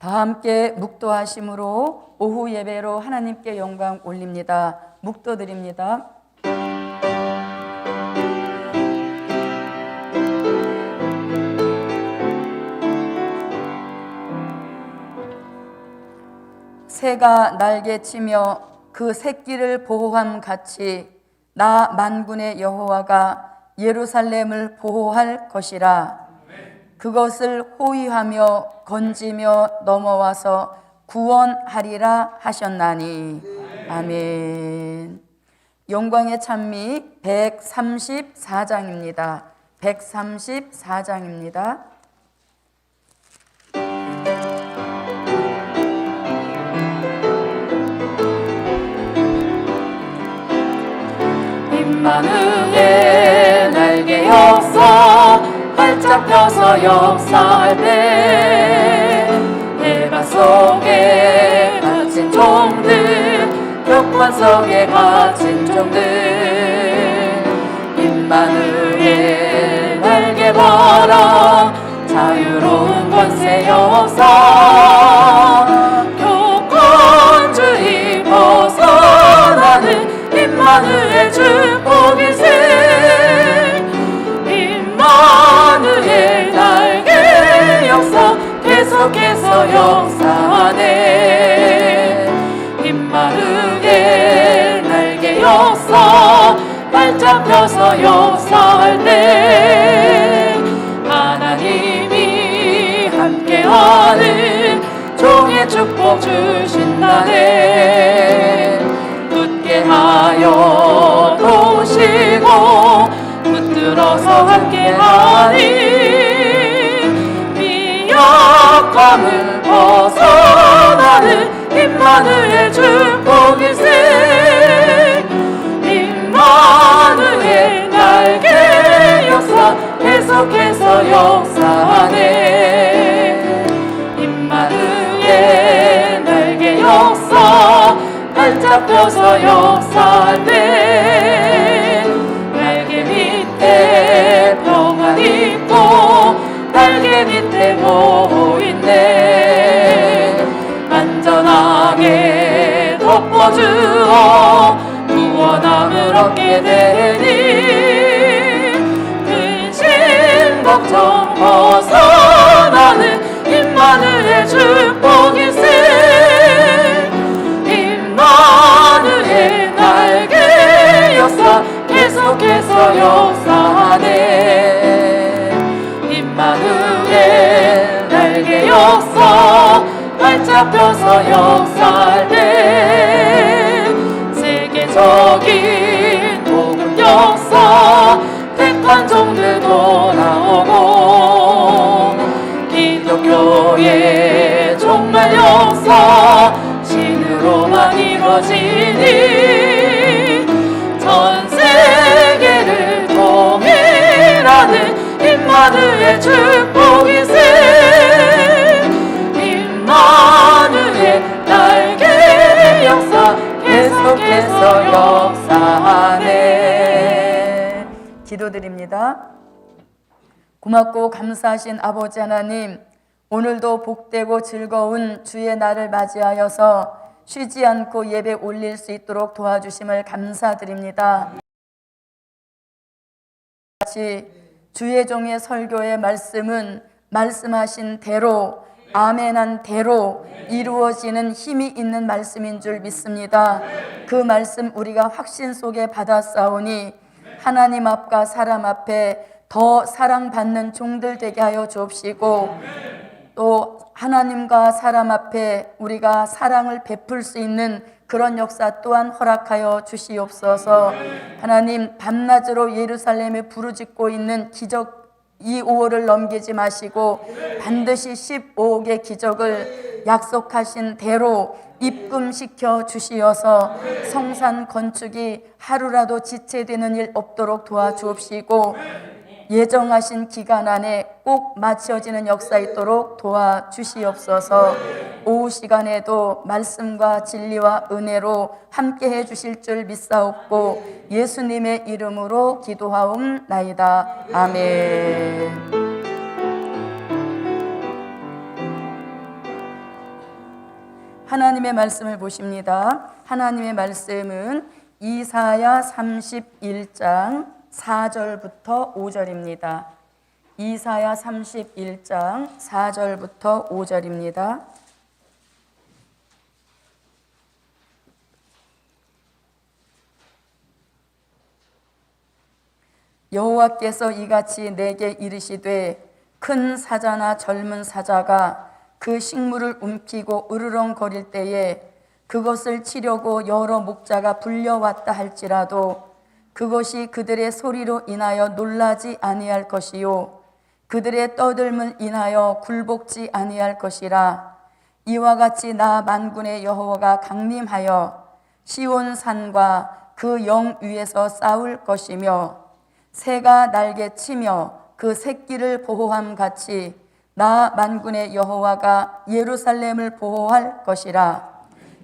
다 함께 묵도하심으로 오후 예배로 하나님께 영광 올립니다. 묵도드립니다. 새가 날개치며 그 새끼를 보호함 같이 나 만군의 여호와가 예루살렘을 보호할 것이라. 그것을 호위하며 건지며 넘어와서 구원하리라 하셨나니. 아멘. 영광의 찬미 134장입니다. 134장입니다. 임마누엘 날개 역사 활짝 펴서 역사할 때 해가 속에 갇힌 종들 벽관 속에 갇힌 종들 임마누엘 날개 벌어 자유로운 권세 역사 교권주의 벗어나는 임마누엘 축복일세 임마누엘 날개 역사 계속해서 역사하네 임마누엘 날개 역사 활짝 펴서 역사할 때 하나님이 함께하는 종의 축복 주신다네 굳게 하여 도우시고 붙들어서 함께하니 미약함을 벗어나는 임마누엘 축복일세 임마누엘 날개 역사 계속해서 역사하네 임마누엘 날개 역사 활짝 펴서 역사하네 날개 밑에 평안 있고 날개 밑에 보호 있네 안전하게 덮어주어 구원함을 얻게 되니 근심 걱정 벗어나는 임마누엘 축복일세 임마누엘 날개 역사 계속해서 역사하네 임마누엘 날개 역사 활짝 펴서 역사할 때 세계적인 복음 역사 택한 종들 돌아오고 기독교의 종말 역사 신으로만 이루어지니 전 세계를 통일하는 임마누엘 축복일세 임마누엘 날개 역사 계속해서 역사하네. 기도드립니다. 고맙고 감사하신 아버지 하나님, 오늘도 복되고 즐거운 주의 날을 맞이하여서 쉬지 않고 예배 올릴 수 있도록 도와주심을 감사드립니다. 같이 주의 종의 설교의 말씀은 말씀하신 대로 아멘한 대로 이루어지는 힘이 있는 말씀인 줄 믿습니다. 그 말씀 우리가 확신 속에 받았사오니 하나님 앞과 사람 앞에 더 사랑받는 종들 되게 하여 주옵시고 또 하나님과 사람 앞에 우리가 사랑을 베풀 수 있는 그런 역사 또한 허락하여 주시옵소서. 하나님 밤낮으로 예루살렘에 부르짖고 있는 기적 이 5월을 넘기지 마시고 반드시 15억의 기적을 약속하신 대로 입금시켜 주시어서 성산 건축이 하루라도 지체되는 일 없도록 도와주옵시고 예정하신 기간 안에 꼭 마쳐지는 역사 있도록 도와주시옵소서. 오후 시간에도 말씀과 진리와 은혜로 함께 해주실 줄 믿사옵고 예수님의 이름으로 기도하옵나이다. 아멘. 하나님의 말씀을 보십니다. 하나님의 말씀은 이사야 31장 4절부터 5절입니다. 이사야 31장 4절부터 5절입니다. 여호와께서 이같이 내게 이르시되 큰 사자나 젊은 사자가 그 식물을 움키고 으르렁거릴 때에 그것을 치려고 여러 목자가 불려왔다 할지라도 그것이 그들의 소리로 인하여 놀라지 아니할 것이요 그들의 떠들음을 인하여 굴복지 아니할 것이라. 이와 같이 나 만군의 여호와가 강림하여 시온 산과 그 영 위에서 싸울 것이며 새가 날개 치며 그 새끼를 보호함 같이 나 만군의 여호와가 예루살렘을 보호할 것이라.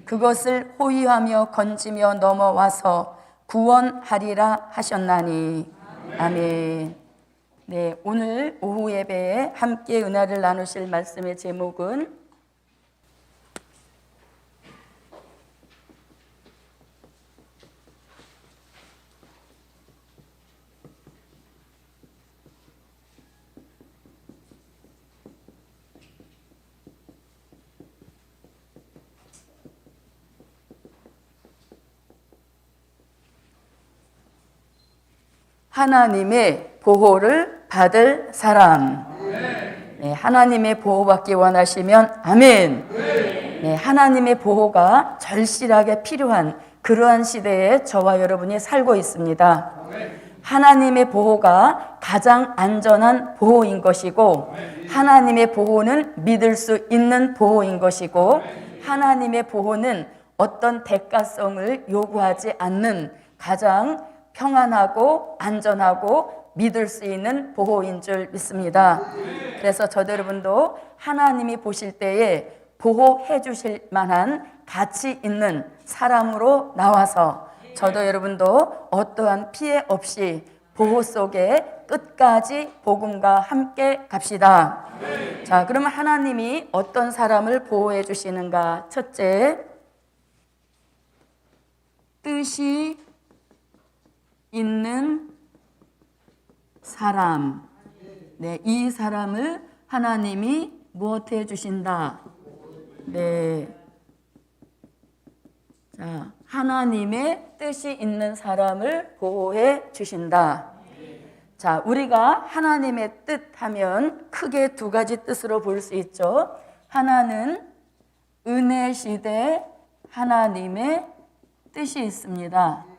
그것을 호위하며 건지며 넘어와서 구원하리라 하셨나니. 아멘. 네, 오늘 오후 예배에 함께 은혜를 나누실 말씀의 제목은 하나님의 보호를 받을 사람. 네, 하나님의 보호받기 원하시면 아멘. 네, 하나님의 보호가 절실하게 필요한 그러한 시대에 저와 여러분이 살고 있습니다. 하나님의 보호가 가장 안전한 보호인 것이고 하나님의 보호는 믿을 수 있는 보호인 것이고 하나님의 보호는 어떤 대가성을 요구하지 않는 가장 평안하고 안전하고 믿을 수 있는 보호인 줄 믿습니다. 그래서 저도 여러분도 하나님이 보실 때에 보호해 주실 만한 가치 있는 사람으로 나와서 저도 여러분도 어떠한 피해 없이 보호 속에 끝까지 복음과 함께 갑시다. 자, 그러면 하나님이 어떤 사람을 보호해 주시는가? 첫째, 뜻이 있는 사람. 네, 이 사람을 하나님이 무엇해 주신다? 네. 자, 하나님의 뜻이 있는 사람을 보호해 주신다. 자, 우리가 하나님의 뜻 하면 크게 두 가지 뜻으로 볼 수 있죠. 하나는 은혜 시대 하나님의 뜻이 있습니다.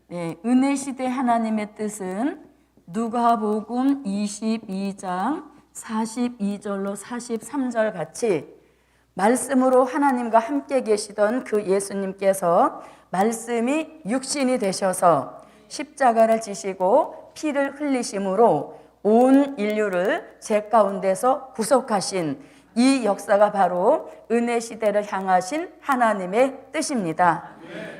네, 은혜 시대 하나님의 뜻은 누가복음 22장 42절로 43절 같이 말씀으로 하나님과 함께 계시던 그 예수님께서 말씀이 육신이 되셔서 십자가를 지시고 피를 흘리심으로 온 인류를 죄 가운데서 구속하신 이 역사가 바로 은혜 시대를 향하신 하나님의 뜻입니다.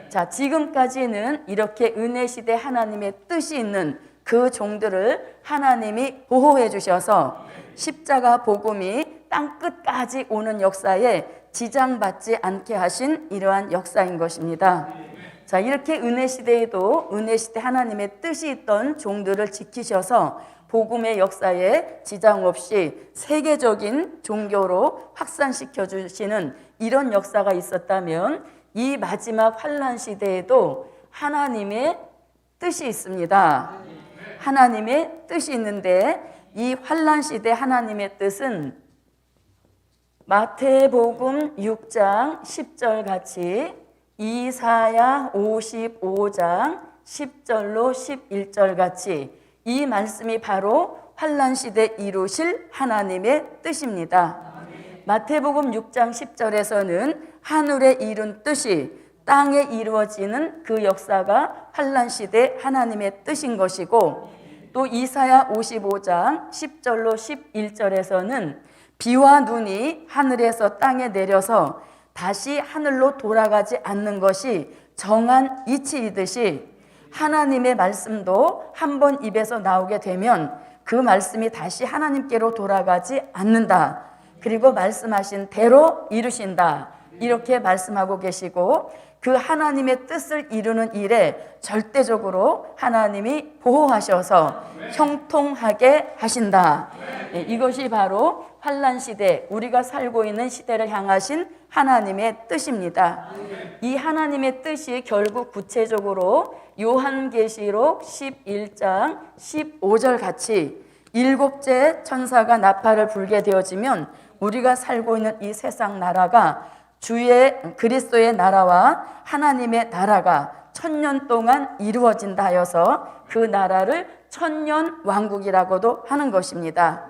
자, 지금까지는 이렇게 은혜 시대 하나님의 뜻이 있는 그 종들을 하나님이 보호해 주셔서 십자가 복음이 땅 끝까지 오는 역사에 지장받지 않게 하신 이러한 역사인 것입니다. 자, 이렇게 은혜 시대에도 은혜 시대 하나님의 뜻이 있던 종들을 지키셔서 복음의 역사에 지장 없이 세계적인 종교로 확산시켜 주시는 이런 역사가 있었다면 이 마지막 환난 시대에도 하나님의 뜻이 있습니다. 하나님의 뜻이 있는데 이 환난 시대 하나님의 뜻은 마태복음 6장 10절 같이 이사야 55장 10절로 11절 같이 이 말씀이 바로 환난 시대 이루실 하나님의 뜻입니다. 마태복음 6장 10절에서는 하늘에 이룬 뜻이 땅에 이루어지는 그 역사가 환난 시대 하나님의 뜻인 것이고 또 이사야 55장 10절로 11절에서는 비와 눈이 하늘에서 땅에 내려서 다시 하늘로 돌아가지 않는 것이 정한 이치이듯이 하나님의 말씀도 한 번 입에서 나오게 되면 그 말씀이 다시 하나님께로 돌아가지 않는다. 그리고 말씀하신 대로 이루신다. 이렇게 말씀하고 계시고 그 하나님의 뜻을 이루는 일에 절대적으로 하나님이 보호하셔서 형통하게 하신다. 네, 이것이 바로 환난 시대, 우리가 살고 있는 시대를 향하신 하나님의 뜻입니다. 이 하나님의 뜻이 결국 구체적으로 요한계시록 11장 15절 같이 일곱째 천사가 나팔을 불게 되어지면 우리가 살고 있는 이 세상 나라가 주의 그리스도의 나라와 하나님의 나라가 1000년 동안 이루어진다 하여서 그 나라를 천년 왕국이라고도 하는 것입니다.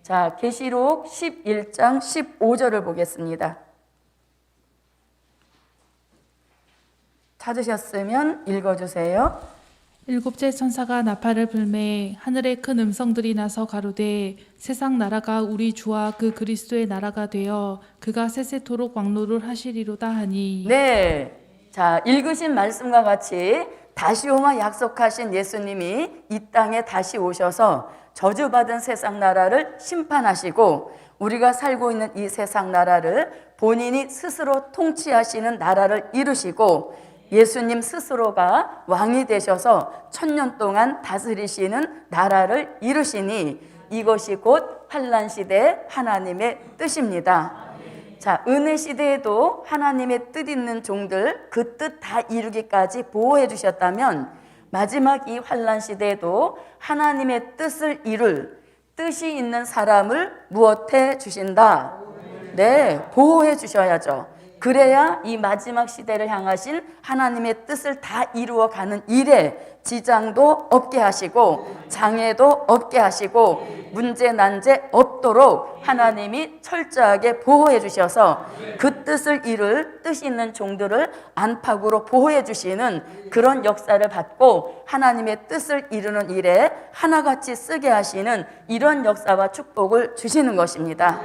자, 계시록 11장 15절을 보겠습니다. 찾으셨으면 읽어주세요. 일곱째 천사가 나팔을 불매 하늘에 큰 음성들이 나서 가로되 세상 나라가 우리 주와 그 그리스도의 나라가 되어 그가 세세토록 왕노를 하시리로다 하니. 네, 자, 읽으신 말씀과 같이 다시 오마 약속하신 예수님이 이 땅에 다시 오셔서 저주받은 세상 나라를 심판하시고 우리가 살고 있는 이 세상 나라를 본인이 스스로 통치하시는 나라를 이루시고 예수님 스스로가 왕이 되셔서 1000년 동안 다스리시는 나라를 이루시니 이것이 곧 환난 시대 하나님의 뜻입니다. 자, 은혜 시대에도 하나님의 뜻 있는 종들 그 뜻 다 이루기까지 보호해 주셨다면 마지막 이 환난 시대에도 하나님의 뜻을 이룰 뜻이 있는 사람을 무엇해 주신다? 네, 보호해 주셔야죠. 그래야 이 마지막 시대를 향하신 하나님의 뜻을 다 이루어가는 일에 지장도 없게 하시고 장애도 없게 하시고 문제 난제 없도록 하나님이 철저하게 보호해 주셔서 그 뜻을 이룰 뜻 있는 종들을 안팎으로 보호해 주시는 그런 역사를 받고 하나님의 뜻을 이루는 일에 하나같이 쓰게 하시는 이런 역사와 축복을 주시는 것입니다.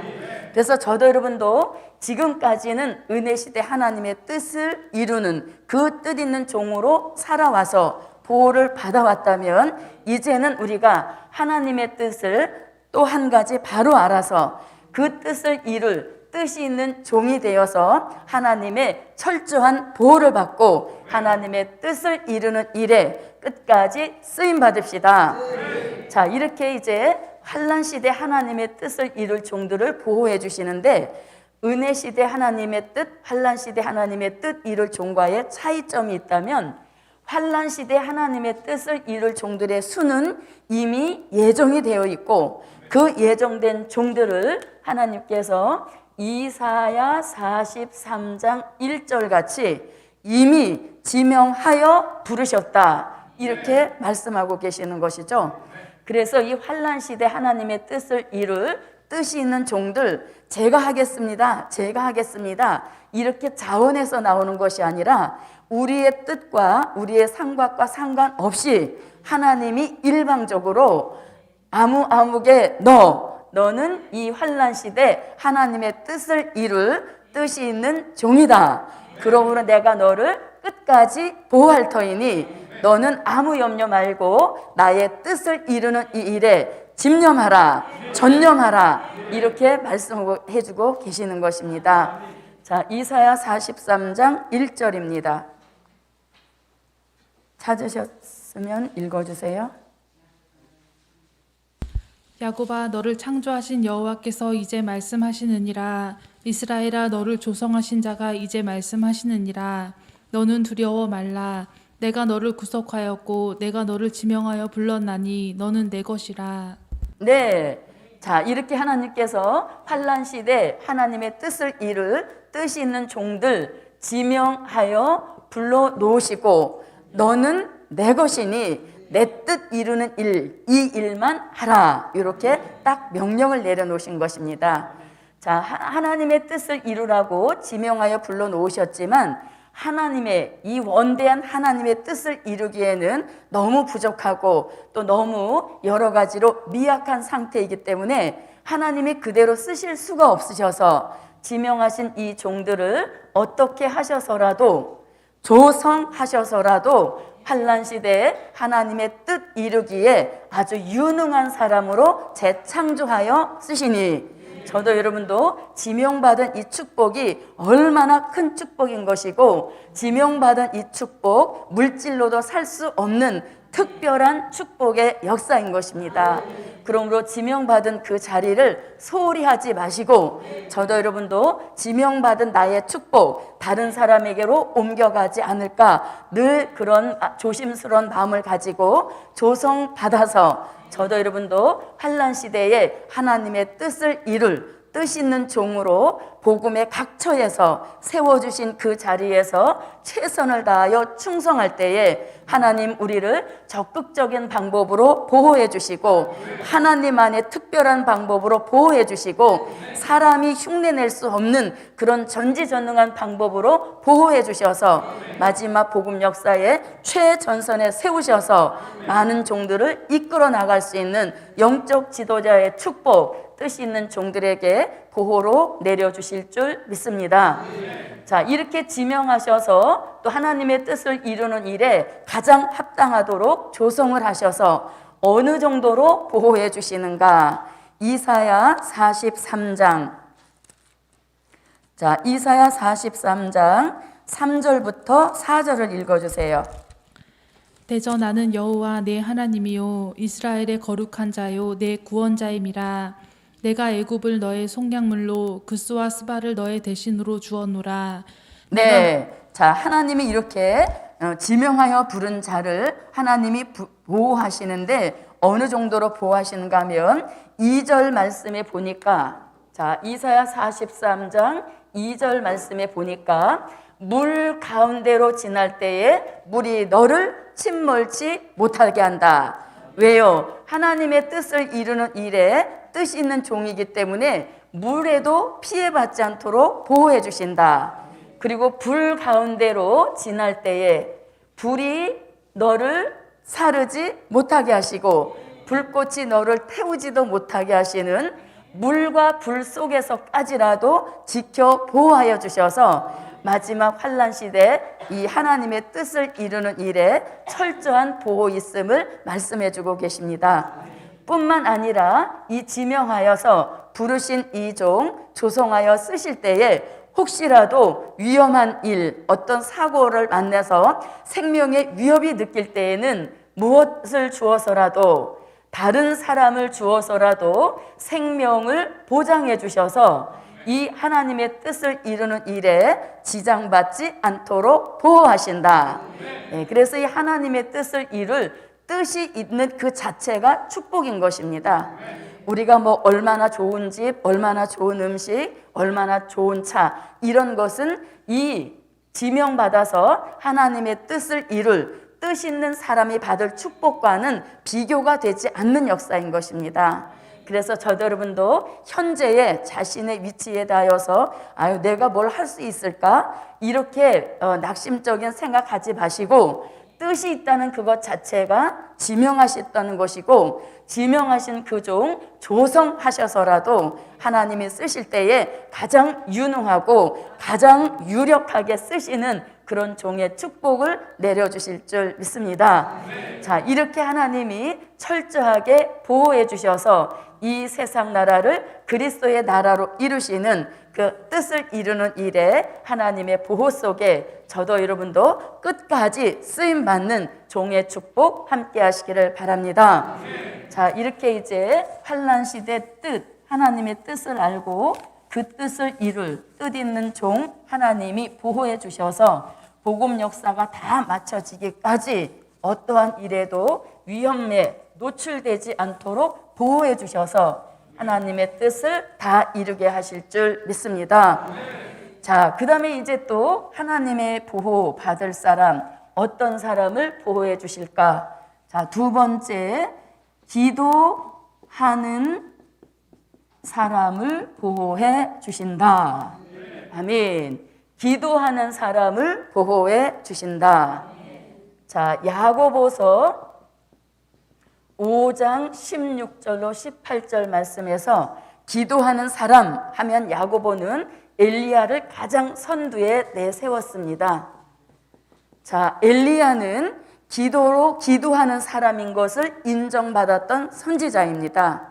그래서 저도 여러분도 지금까지는 은혜 시대 하나님의 뜻을 이루는 그 뜻 있는 종으로 살아와서 보호를 받아왔다면 이제는 우리가 하나님의 뜻을 또 한 가지 바로 알아서 그 뜻을 이룰 뜻이 있는 종이 되어서 하나님의 철저한 보호를 받고 하나님의 뜻을 이루는 일에 끝까지 쓰임 받읍시다. 자, 이렇게 이제 환난 시대 하나님의 뜻을 이룰 종들을 보호해 주시는데 은혜 시대 하나님의 뜻, 환난 시대 하나님의 뜻 이룰 종과의 차이점이 있다면 환난 시대 하나님의 뜻을 이룰 종들의 수는 이미 예정이 되어 있고 그 예정된 종들을 하나님께서 이사야 43장 1절 같이 이미 지명하여 부르셨다 이렇게 말씀하고 계시는 것이죠. 그래서 이 환난 시대 하나님의 뜻을 이룰 뜻이 있는 종들 제가 하겠습니다. 이렇게 자원해서 나오는 것이 아니라 우리의 뜻과 우리의 생각과 상관없이 하나님이 일방적으로 아무개 너는 이 환난 시대 하나님의 뜻을 이룰 뜻이 있는 종이다. 그러므로 내가 너를 끝까지 보호할 터이니 너는 아무 염려 말고 나의 뜻을 이루는 이 일에 집념하라, 전념하라 이렇게 말씀해 주고 계시는 것입니다. 자, 이사야 43장 1절입니다. 찾으셨으면 읽어주세요. 야곱아 너를 창조하신 여호와께서 이제 말씀하시느니라. 이스라엘아 너를 조성하신 자가 이제 말씀하시느니라. 너는 두려워 말라. 내가 너를 구속하였고 내가 너를 지명하여 불렀나니 너는 내 것이라. 네, 자 이렇게 하나님께서 환난 시대 하나님의 뜻을 이룰 뜻이 있는 종들 지명하여 불러놓으시고 너는 내 것이니 내 뜻 이루는 일, 이 일만 하라 이렇게 딱 명령을 내려놓으신 것입니다. 자, 하나님의 뜻을 이루라고 지명하여 불러놓으셨지만 하나님의 이 원대한 하나님의 뜻을 이루기에는 너무 부족하고 또 너무 여러 가지로 미약한 상태이기 때문에 하나님이 그대로 쓰실 수가 없으셔서 지명하신 이 종들을 어떻게 하셔서라도 조성하셔서라도 환난 시대에 하나님의 뜻 이루기에 아주 유능한 사람으로 재창조하여 쓰시니, 저도 여러분도 지명받은 이 축복이 얼마나 큰 축복인 것이고, 지명받은 이 축복 물질로도 살 수 없는 특별한 축복의 역사인 것입니다. 그러므로 지명받은 그 자리를 소홀히 하지 마시고, 저도 여러분도 지명받은 나의 축복 다른 사람에게로 옮겨가지 않을까, 늘 그런 조심스러운 마음을 가지고 조성받아서 저도 여러분도 환난 시대에 하나님의 뜻을 이룰 뜻 있는 종으로 복음의 각처에서 세워주신 그 자리에서 최선을 다하여 충성할 때에 하나님 우리를 적극적인 방법으로 보호해 주시고, 하나님 안에 특별한 방법으로 보호해 주시고, 사람이 흉내낼 수 없는 그런 전지전능한 방법으로 보호해 주셔서 마지막 복음 역사의 최전선에 세우셔서 많은 종들을 이끌어 나갈 수 있는 영적 지도자의 축복, 뜻 있는 종들에게 보호로 내려주실 줄 믿습니다. 자, 이렇게 지명하셔서 또 하나님의 뜻을 이루는 일에 가장 합당하도록 조성을 하셔서 어느 정도로 보호해 주시는가? 이사야 43장. 자, 이사야 43장 3절부터 4절을 읽어주세요. 대저 나는 여호와 내 하나님이요 이스라엘의 거룩한 자요 내 구원자임이라. 내가 애굽을 너의 속량물로 그스와 스바를 너의 대신으로 주었노라. 네, 자, 하나님이 이렇게 지명하여 부른 자를 하나님이 보호하시는데 어느 정도로 보호하시는가 하면 2절 말씀에 보니까, 자, 이사야 43장 2절 말씀에 보니까 물 가운데로 지날 때에 물이 너를 침몰치 못하게 한다. 왜요? 하나님의 뜻을 이루는 일에 뜻 있는 종이기 때문에 물에도 피해받지 않도록 보호해 주신다. 그리고 불 가운데로 지날 때에 불이 너를 사르지 못하게 하시고 불꽃이 너를 태우지도 못하게 하시는 물과 불 속에서까지라도 지켜 보호하여 주셔서 마지막 환난 시대 이 하나님의 뜻을 이루는 일에 철저한 보호 있음을 말씀해 주고 계십니다. 뿐만 아니라 이 지명하여서 부르신 이 종 조성하여 쓰실 때에 혹시라도 위험한 일, 어떤 사고를 만나서 생명의 위협이 느낄 때에는 무엇을 주어서라도, 다른 사람을 주어서라도 생명을 보장해 주셔서 이 하나님의 뜻을 이루는 일에 지장받지 않도록 보호하신다. 네, 그래서 이 하나님의 뜻을 이룰 뜻이 있는 그 자체가 축복인 것입니다. 우리가 뭐 얼마나 좋은 집, 얼마나 좋은 음식, 얼마나 좋은 차, 이런 것은 이 지명받아서 하나님의 뜻을 이룰 뜻 있는 사람이 받을 축복과는 비교가 되지 않는 역사인 것입니다. 그래서 저도 여러분도 현재의 자신의 위치에 닿아서 아유 내가 뭘 할 수 있을까? 이렇게 낙심적인 생각하지 마시고, 뜻이 있다는 그것 자체가 지명하셨다는 것이고, 지명하신 그 종 조성하셔서라도 하나님이 쓰실 때에 가장 유능하고 가장 유력하게 쓰시는 그런 종의 축복을 내려주실 줄 믿습니다. 자, 이렇게 하나님이 철저하게 보호해 주셔서 이 세상 나라를 그리스도의 나라로 이루시는 그 뜻을 이루는 일에 하나님의 보호 속에 저도 여러분도 끝까지 쓰임받는 종의 축복 함께 하시기를 바랍니다. 자, 이렇게 이제 환난 시대 뜻, 하나님의 뜻을 알고 그 뜻을 이룰 뜻 있는 종 하나님이 보호해 주셔서 복음 역사가 다 마쳐지기까지 어떠한 일에도 위험에 노출되지 않도록 보호해 주셔서 하나님의 뜻을 다 이루게 하실 줄 믿습니다. 자, 그 다음에 이제 또 하나님의 보호 받을 사람, 어떤 사람을 보호해 주실까? 자, 두 번째, 기도하는 사람을 보호해 주신다. 아멘. 기도하는 사람을 보호해 주신다. 자, 야고보서 5장 16절로 18절 말씀에서 기도하는 사람 하면 야고보는 엘리야를 가장 선두에 내세웠습니다. 자, 엘리야는 기도로 기도하는 사람인 것을 인정받았던 선지자입니다.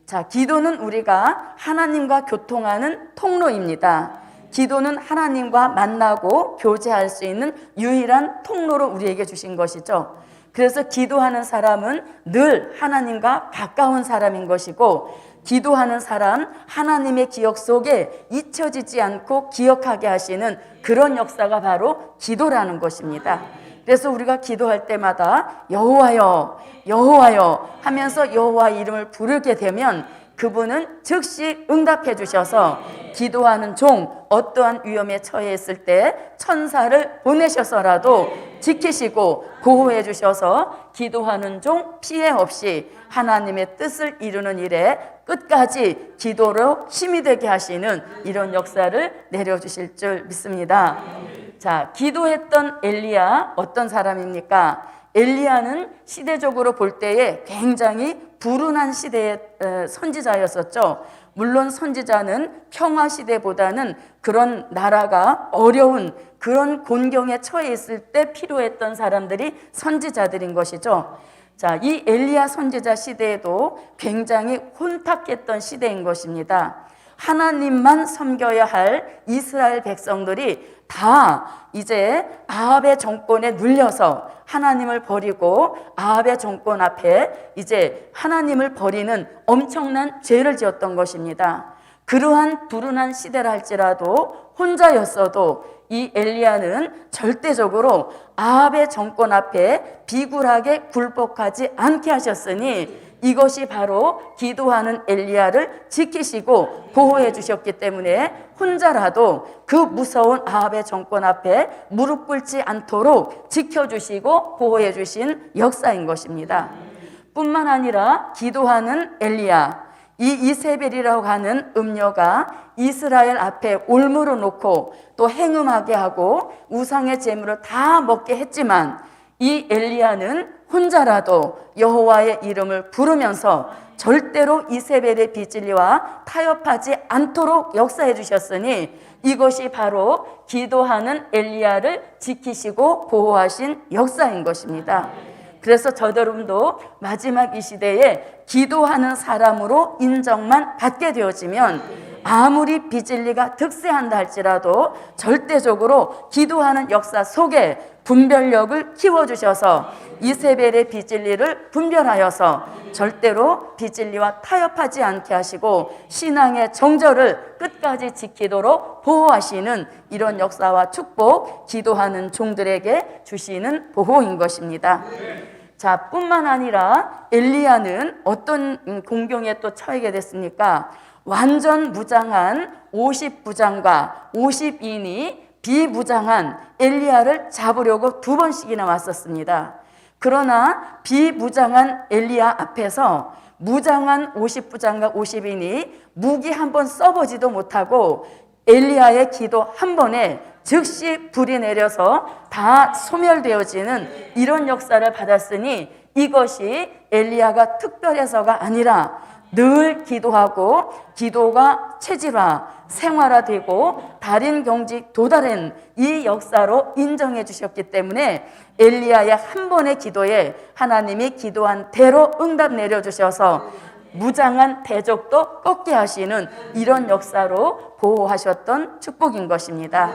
자, 기도는 우리가 하나님과 교통하는 통로입니다. 기도는 하나님과 만나고 교제할 수 있는 유일한 통로로 우리에게 주신 것이죠. 그래서 기도하는 사람은 늘 하나님과 가까운 사람인 것이고, 기도하는 사람, 하나님의 기억 속에 잊혀지지 않고 기억하게 하시는 그런 역사가 바로 기도라는 것입니다. 그래서 우리가 기도할 때마다 여호와여, 여호와여 하면서 여호와 이름을 부르게 되면 그분은 즉시 응답해 주셔서 기도하는 종, 어떠한 위험에 처해 있을 때 천사를 보내셔서라도 지키시고 보호해 주셔서 기도하는 종 피해 없이 하나님의 뜻을 이루는 일에 끝까지 기도로 힘이 되게 하시는 이런 역사를 내려주실 줄 믿습니다. 자, 기도했던 엘리야 어떤 사람입니까? 엘리야는 시대적으로 볼 때에 굉장히 불운한 시대의 선지자였었죠. 물론 선지자는 평화 시대보다는 그런 나라가 어려운 그런 곤경에 처해 있을 때 필요했던 사람들이 선지자들인 것이죠. 자, 이 엘리야 선지자 시대에도 굉장히 혼탁했던 시대인 것입니다. 하나님만 섬겨야 할 이스라엘 백성들이 다 이제 아합의 정권에 눌려서 하나님을 버리고 아합의 정권 앞에 이제 하나님을 버리는 엄청난 죄를 지었던 것입니다. 그러한 불운한 시대라 할지라도 혼자였어도 이 엘리야는 절대적으로 아합의 정권 앞에 비굴하게 굴복하지 않게 하셨으니 이것이 바로 기도하는 엘리야를 지키시고 보호해 주셨기 때문에 혼자라도 그 무서운 아합의 정권 앞에 무릎 꿇지 않도록 지켜주시고 보호해 주신 역사인 것입니다. 뿐만 아니라 기도하는 엘리야, 이 이세벨이라고 하는 음녀가 이스라엘 앞에 올무를 놓고 또 행음하게 하고 우상의 제물을 다 먹게 했지만 이 엘리야는 혼자라도 여호와의 이름을 부르면서 절대로 이세벨의 빚진리와 타협하지 않도록 역사해 주셨으니 이것이 바로 기도하는 엘리야를 지키시고 보호하신 역사인 것입니다. 그래서 저도 여러분도 마지막 이 시대에 기도하는 사람으로 인정만 받게 되어지면 아무리 빚진리가 득세한다 할지라도 절대적으로 기도하는 역사 속에 분별력을 키워주셔서 이세벨의 빚진리를 분별하여서 절대로 빚진리와 타협하지 않게 하시고 신앙의 정절을 끝까지 지키도록 보호하시는 이런 역사와 축복, 기도하는 종들에게 주시는 보호인 것입니다. 자, 뿐만 아니라 엘리야는 어떤 공경에 또 처하게 됐습니까? 완전 무장한 50부장과 50인이 비무장한 엘리야를 잡으려고 2번씩이나 왔었습니다. 그러나 비무장한 엘리야 앞에서 무장한 50부장과 50인이 무기 한 번 써보지도 못하고 엘리야의 기도 한 번에 즉시 불이 내려서 다 소멸되어지는 이런 역사를 받았으니 이것이 엘리야가 특별해서가 아니라 늘 기도하고 기도가 체질화, 생활화되고 달인 경지 도달한 이 역사로 인정해 주셨기 때문에 엘리야의 한 번의 기도에 하나님이 기도한 대로 응답 내려주셔서 무장한 대적도 꺾게 하시는 이런 역사로 보호하셨던 축복인 것입니다.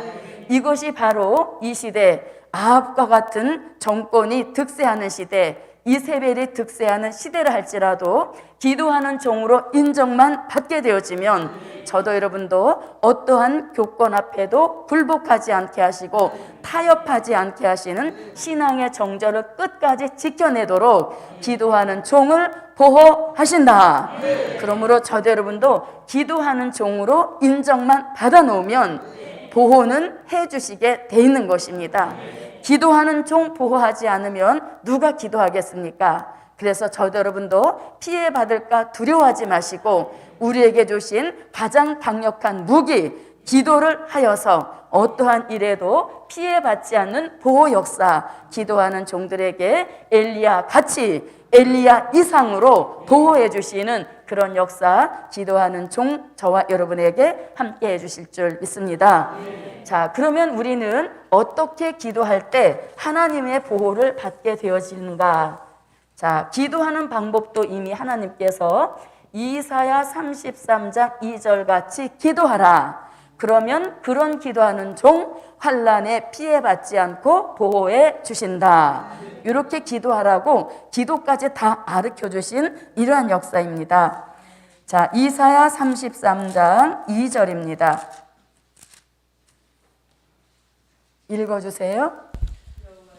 이것이 바로 이 시대 아합과 같은 정권이 득세하는 시대, 이세벨이 득세하는 시대를 할지라도 기도하는 종으로 인정만 받게 되어지면 저도 여러분도 어떠한 교권 앞에도 굴복하지 않게 하시고 타협하지 않게 하시는 신앙의 정절을 끝까지 지켜내도록 기도하는 종을 보호하신다. 그러므로 저도 여러분도 기도하는 종으로 인정만 받아놓으면 보호는 해주시게 돼 있는 것입니다. 기도하는 종 보호하지 않으면 누가 기도하겠습니까? 그래서 저도 여러분도 피해받을까 두려워하지 마시고 우리에게 주신 가장 강력한 무기 기도를 하여서 어떠한 일에도 피해받지 않는 보호 역사, 기도하는 종들에게 엘리야 같이 엘리야 이상으로 보호해 주시는 그런 역사, 기도하는 종 저와 여러분에게 함께 해 주실 줄 믿습니다. 자, 그러면 우리는 어떻게 기도할 때 하나님의 보호를 받게 되어지는가? 자, 기도하는 방법도 이미 하나님께서 이사야 33장 2절 같이 기도하라. 그러면 그런 기도하는 종 환난에 피해받지 않고 보호해 주신다. 이렇게 기도하라고 기도까지 다 가르쳐 주신 이러한 역사입니다. 자, 이사야 33장 2절입니다. 읽어주세요.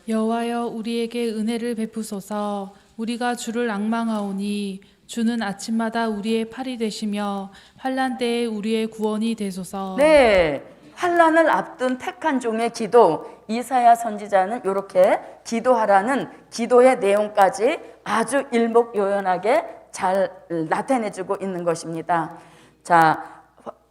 여호와여 우리에게 은혜를 베푸소서. 우리가 주를 앙망하오니 주는 아침마다 우리의 팔이 되시며 환난 때에 우리의 구원이 되소서. 네, 환난을 앞둔 택한 종의 기도, 이사야 선지자는 이렇게 기도하라는 기도의 내용까지 아주 일목요연하게 잘 나타내주고 있는 것입니다. 자,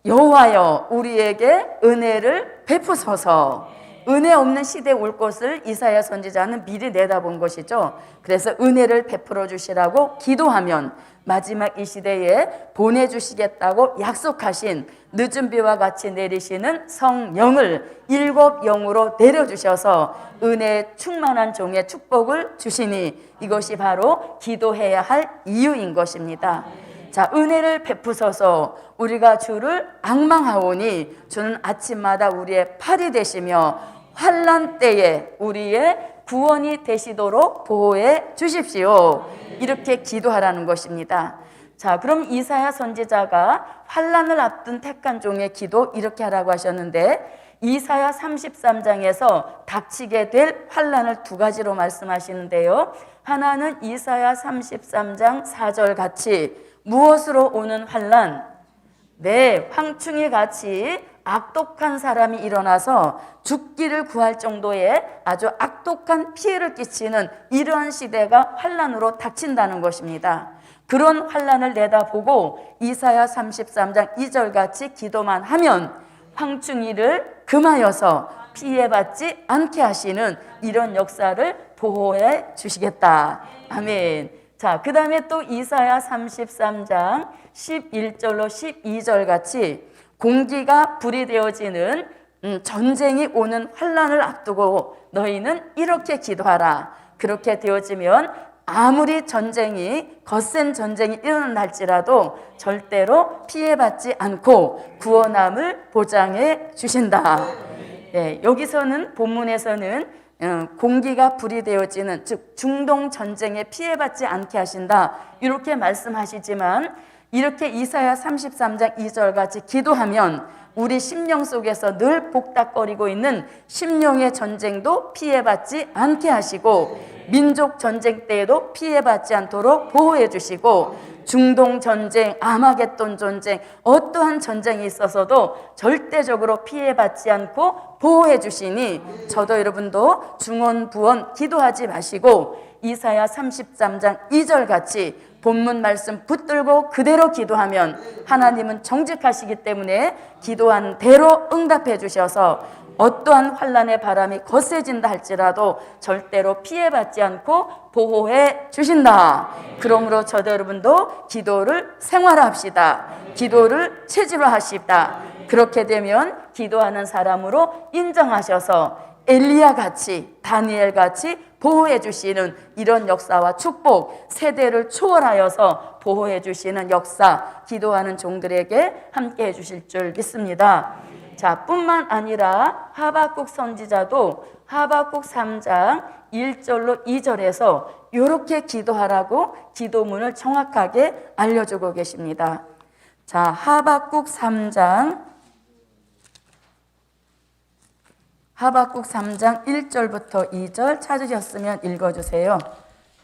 여호와여 우리에게 은혜를 베푸소서. 은혜 없는 시대에 올 것을 이사야 선지자는 미리 내다본 것이죠. 그래서 은혜를 베풀어 주시라고 기도하면 마지막 이 시대에 보내주시겠다고 약속하신 늦은 비와 같이 내리시는 성령을 7 영으로 내려주셔서 은혜에 충만한 종의 축복을 주시니 이것이 바로 기도해야 할 이유인 것입니다. 자, 은혜를 베푸소서. 우리가 주를 앙망하오니 주는 아침마다 우리의 팔이 되시며 환난 때에 우리의 구원이 되시도록 보호해 주십시오. 이렇게 기도하라는 것입니다. 자, 그럼 이사야 선지자가 환난을 앞둔 택한 종의 기도 이렇게 하라고 하셨는데 이사야 33장에서 닥치게 될 환난을 2가지로 말씀하시는데요. 하나는 이사야 33장 4절 같이 무엇으로 오는 환난? 네, 황충이 같이 악독한 사람이 일어나서 죽기를 구할 정도의 아주 악독한 피해를 끼치는 이러한 시대가 환난으로 닥친다는 것입니다. 그런 환난을 내다보고 이사야 33장 2절 같이 기도만 하면 황충이를 금하여서 피해받지 않게 하시는 이런 역사를 보호해 주시겠다. 아멘. 자, 그 다음에 또 이사야 33장 11절로 12절 같이 공기가 불이 되어지는 전쟁이 오는 환난을 앞두고 너희는 이렇게 기도하라. 그렇게 되어지면 아무리 전쟁이 거센 전쟁이 일어날지라도 절대로 피해받지 않고 구원함을 보장해 주신다. 네, 여기서는 본문에서는 공기가 불이 되어지는 즉 중동 전쟁에 피해받지 않게 하신다 이렇게 말씀하시지만 이렇게 이사야 33장 2절 같이 기도하면 우리 심령 속에서 늘 복닥거리고 있는 심령의 전쟁도 피해받지 않게 하시고 민족 전쟁 때에도 피해받지 않도록 보호해 주시고 중동 전쟁, 아마겟돈 전쟁, 어떠한 전쟁이 있어서도 절대적으로 피해받지 않고 보호해 주시니 저도 여러분도 중언부언 기도하지 마시고 이사야 33장 2절 같이 본문 말씀 붙들고 그대로 기도하면 하나님은 정직하시기 때문에 기도한 대로 응답해 주셔서 어떠한 환난의 바람이 거세진다 할지라도 절대로 피해받지 않고 보호해 주신다. 그러므로 저도 여러분도 기도를 생활합시다. 기도를 체질화하시다. 그렇게 되면 기도하는 사람으로 인정하셔서 엘리야 같이 다니엘 같이 보호해 주시는 이런 역사와 축복 세대를 초월하여서 보호해 주시는 역사 기도하는 종들에게 함께 해 주실 줄 믿습니다. 자, 뿐만 아니라 하박국 선지자도 하박국 3장 1절로 2절에서 이렇게 기도하라고 기도문을 정확하게 알려주고 계십니다. 자, 하박국 3장 1절부터 2절 찾으셨으면 읽어주세요.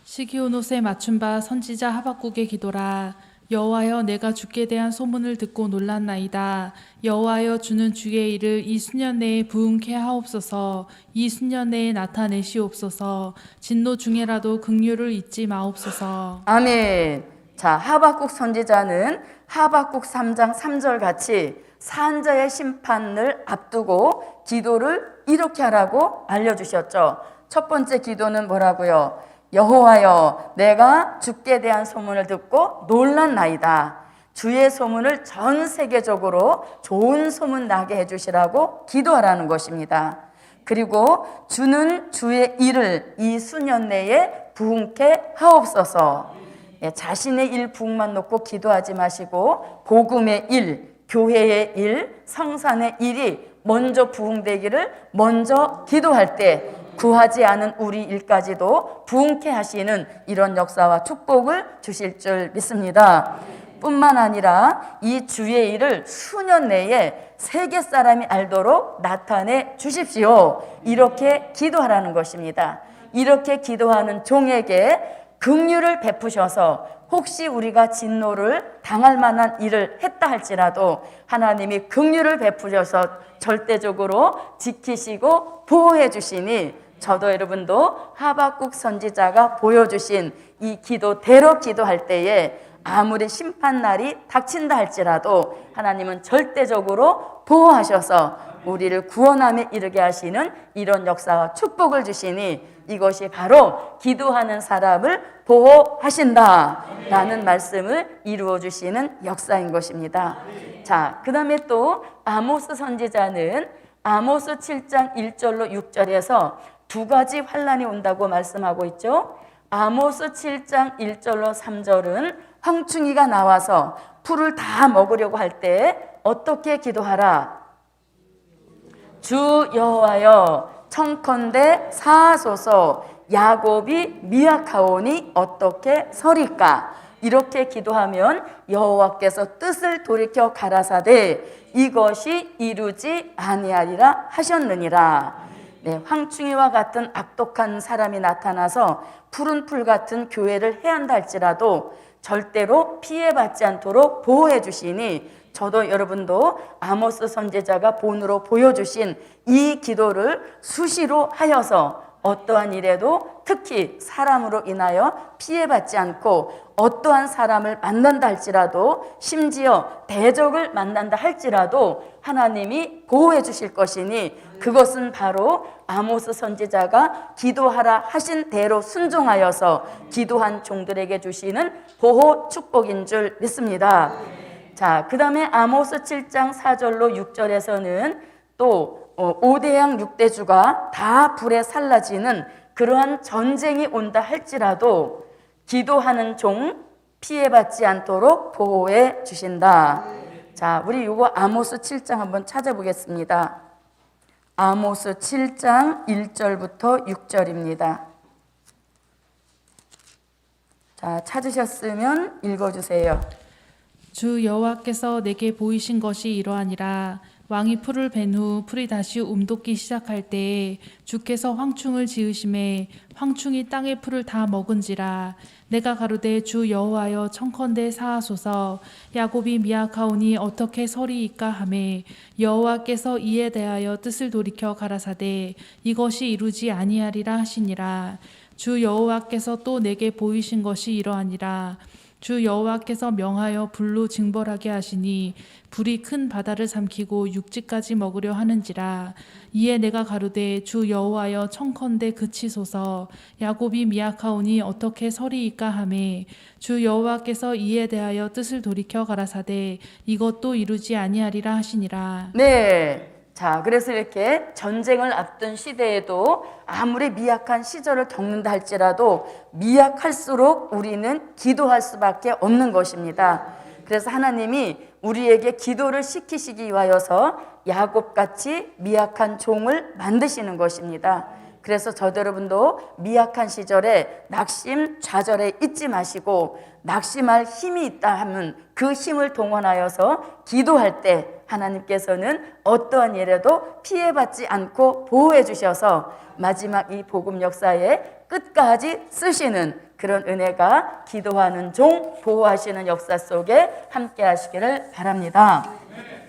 시기온옷에 맞춘 바 선지자 하박국의 기도라. 여호와여 내가 주께 대한 소문을 듣고 놀랐나이다. 여호와여 주는 주의 일을 이 수년 내에 부응케 하옵소서. 이 수년 내에 나타내시옵소서. 진노 중에라도 긍휼을 잊지 마옵소서. 아멘. 자, 하박국 선지자는 하박국 3장 3절 같이 산자의 심판을 앞두고 기도를 이렇게 하라고 알려주셨죠. 첫 번째 기도는 뭐라고요? 여호와여 내가 주께 대한 소문을 듣고 놀랐나이다. 주의 소문을 전 세계적으로 좋은 소문 나게 해주시라고 기도하라는 것입니다. 그리고 주는 주의 일을 이 수년 내에 부흥케 하옵소서. 자신의 일 부흥만 놓고 기도하지 마시고 복음의 일, 교회의 일, 성산의 일이 먼저 부흥되기를 먼저 기도할 때 구하지 않은 우리 일까지도 부흥케 하시는 이런 역사와 축복을 주실 줄 믿습니다. 뿐만 아니라 이 주의 일을 수년 내에 세계 사람이 알도록 나타내 주십시오. 이렇게 기도하라는 것입니다. 이렇게 기도하는 종에게 긍휼을 베푸셔서 혹시 우리가 진노를 당할 만한 일을 했다 할지라도 하나님이 긍휼을 베푸셔서 절대적으로 지키시고 보호해 주시니 저도 여러분도 하박국 선지자가 보여주신 이 기도대로 기도할 때에 아무리 심판날이 닥친다 할지라도 하나님은 절대적으로 보호하셔서 우리를 구원함에 이르게 하시는 이런 역사와 축복을 주시니 이것이 바로 기도하는 사람을 보호하신다라는 말씀을 이루어 주시는 역사인 것입니다. 자, 그 다음에 또 아모스 선지자는 아모스 7장 1절로 6절에서 두 가지 환란이 온다고 말씀하고 있죠. 아모스 7장 1절로 3절은 황충이가 나와서 풀을 다 먹으려고 할 때 어떻게 기도하라? 주 여호와여 청컨대 사하소서 야곱이 미약하오니 어떻게 서리까? 이렇게 기도하면 여호와께서 뜻을 돌이켜 가라사대 이것이 이루지 아니하리라 하셨느니라. 네, 황충이와 같은 악독한 사람이 나타나서 푸른 풀 같은 교회를 해한다 할지라도 절대로 피해받지 않도록 보호해 주시니 저도 여러분도 아모스 선지자가 본으로 보여주신 이 기도를 수시로 하여서 어떠한 일에도 특히 사람으로 인하여 피해받지 않고 어떠한 사람을 만난다 할지라도 심지어 대적을 만난다 할지라도 하나님이 보호해 주실 것이니 그것은 바로 아모스 선지자가 기도하라 하신 대로 순종하여서 기도한 종들에게 주시는 보호 축복인 줄 믿습니다. 자, 그 다음에 아모스 7장 4절로 6절에서는 또 5대양 6대주가 다 불에 살라지는 그러한 전쟁이 온다 할지라도 기도하는 종 피해받지 않도록 보호해 주신다. 자, 우리 이거 아모스 7장 한번 찾아보겠습니다. 아모스 7장 1절부터 6절입니다. 자, 찾으셨으면 읽어주세요. 주 여호와께서 내게 보이신 것이 이러하니라. 왕이 풀을 벤 후 풀이 다시 움돋기 시작할 때에 주께서 황충을 지으심에 황충이 땅의 풀을 다 먹은지라. 내가 가로되 주 여호와여 청컨대 사하소서 야곱이 미약하오니 어떻게 서리이까 하매 여호와께서 이에 대하여 뜻을 돌이켜 가라사대 이것이 이루지 아니하리라 하시니라. 주 여호와께서 또 내게 보이신 것이 이러하니라. 주 여호와께서 명하여 불로 징벌하게 하시니 불이 큰 바다를 삼키고 육지까지 먹으려 하는지라. 이에 내가 가로되 주 여호와여 청컨대 그치소서 야곱이 미약하오니 어떻게 서리이까 하매 주 여호와께서 이에 대하여 뜻을 돌이켜 가라사대 이것도 이루지 아니하리라 하시니라. 네. 자, 그래서 이렇게 전쟁을 앞둔 시대에도 아무리 미약한 시절을 겪는다 할지라도 미약할수록 우리는 기도할 수밖에 없는 것입니다. 그래서 하나님이 우리에게 기도를 시키시기 위하여서 야곱같이 미약한 종을 만드시는 것입니다. 그래서 저도 여러분도 미약한 시절에 낙심, 좌절에 잊지 마시고 낙심할 힘이 있다 하면 그 힘을 동원하여서 기도할 때 하나님께서는 어떠한 일에도 피해받지 않고 보호해 주셔서 마지막 이 복음 역사에 끝까지 쓰시는 그런 은혜가 기도하는 종 보호하시는 역사 속에 함께 하시기를 바랍니다.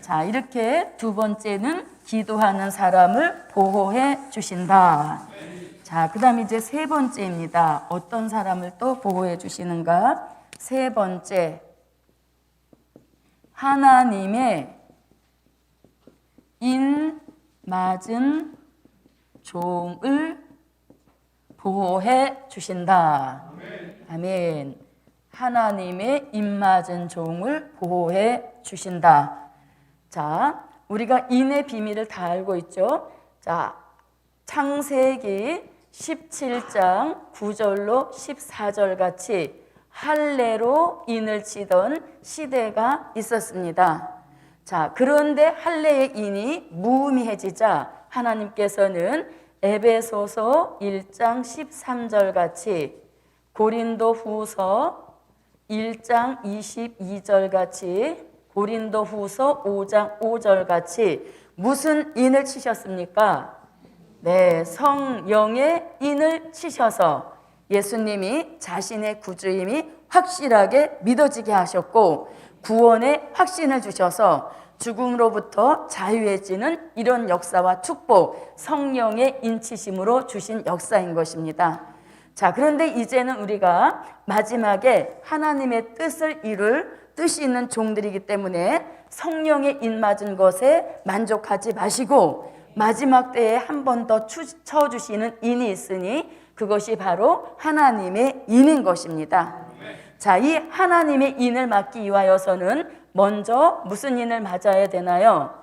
자, 이렇게 두 번째는 기도하는 사람을 보호해 주신다. 자, 그 다음 이제 세 번째입니다. 어떤 사람을 또 보호해 주시는가? 세 번째, 하나님의 인 맞은 종을 보호해 주신다. 아멘. 하나님의 입맞은 종을 보호해 주신다. 자, 우리가 인의 비밀을 다 알고 있죠. 자, 창세기 17장 9절로 14절 같이 할례로 인을 치던 시대가 있었습니다. 자, 그런데 할례의 인이 무의미해지자 하나님께서는 에베소서 1장 13절 같이 고린도 후서 1장 22절 같이 고린도 후서 5장 5절 같이 무슨 인을 치셨습니까? 네, 성령의 인을 치셔서 예수님이 자신의 구주임이 확실하게 믿어지게 하셨고 구원의 확신을 주셔서 죽음으로부터 자유해지는 이런 역사와 축복, 성령의 인치심으로 주신 역사인 것입니다. 자, 그런데 이제는 우리가 마지막에 하나님의 뜻을 이룰 뜻이 있는 종들이기 때문에 성령의 인맞은 것에 만족하지 마시고 마지막 때에 한 번 더 쳐주시는 인이 있으니 그것이 바로 하나님의 인인 것입니다. 자, 이 하나님의 인을 맡기 위하여서는 먼저 무슨 인을 맞아야 되나요?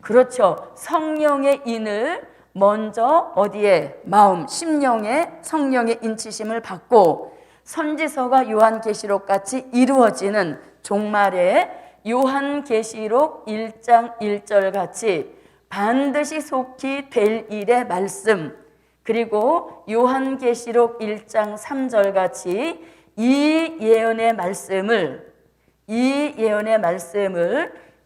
그렇죠. 성령의 인을 먼저 어디에? 마음, 심령에 성령의 인치심을 받고 선지서가 요한계시록 같이 이루어지는 종말에 요한계시록 1장 1절 같이 반드시 속히 될 일의 말씀, 그리고 요한계시록 1장 3절 같이 이 예언의 말씀을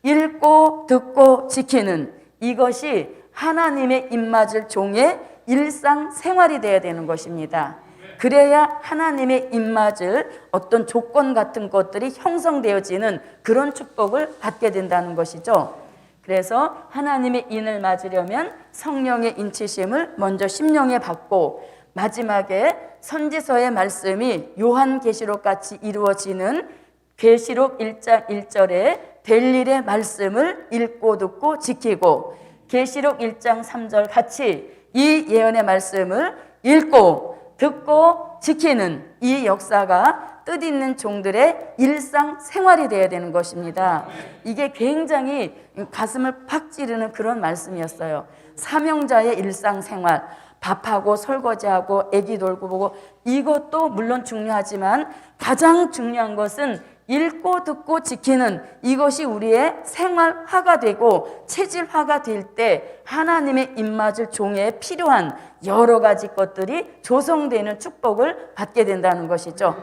읽고 듣고 지키는 이것이 하나님의 입맞을 종의 일상생활이 되어야 되는 것입니다. 그래야 하나님의 입맞을 어떤 조건 같은 것들이 형성되어지는 그런 축복을 받게 된다는 것이죠. 그래서 하나님의 인을 맞으려면 성령의 인치심을 먼저 심령에 받고 마지막에 선지서의 말씀이 요한계시록 같이 이루어지는 계시록 1장 1절에 될 일의 말씀을 읽고 듣고 지키고 계시록 1장 3절 같이 이 예언의 말씀을 읽고 듣고 지키는 이 역사가 뜻있는 종들의 일상생활이 되어야 되는 것입니다. 이게 굉장히 가슴을 팍 찌르는 그런 말씀이었어요. 사명자의 일상생활, 밥하고 설거지하고 애기 돌고 보고 이것도 물론 중요하지만 가장 중요한 것은 읽고 듣고 지키는 이것이 우리의 생활화가 되고 체질화가 될 때 하나님의 입맞을 종에 필요한 여러 가지 것들이 조성되는 축복을 받게 된다는 것이죠.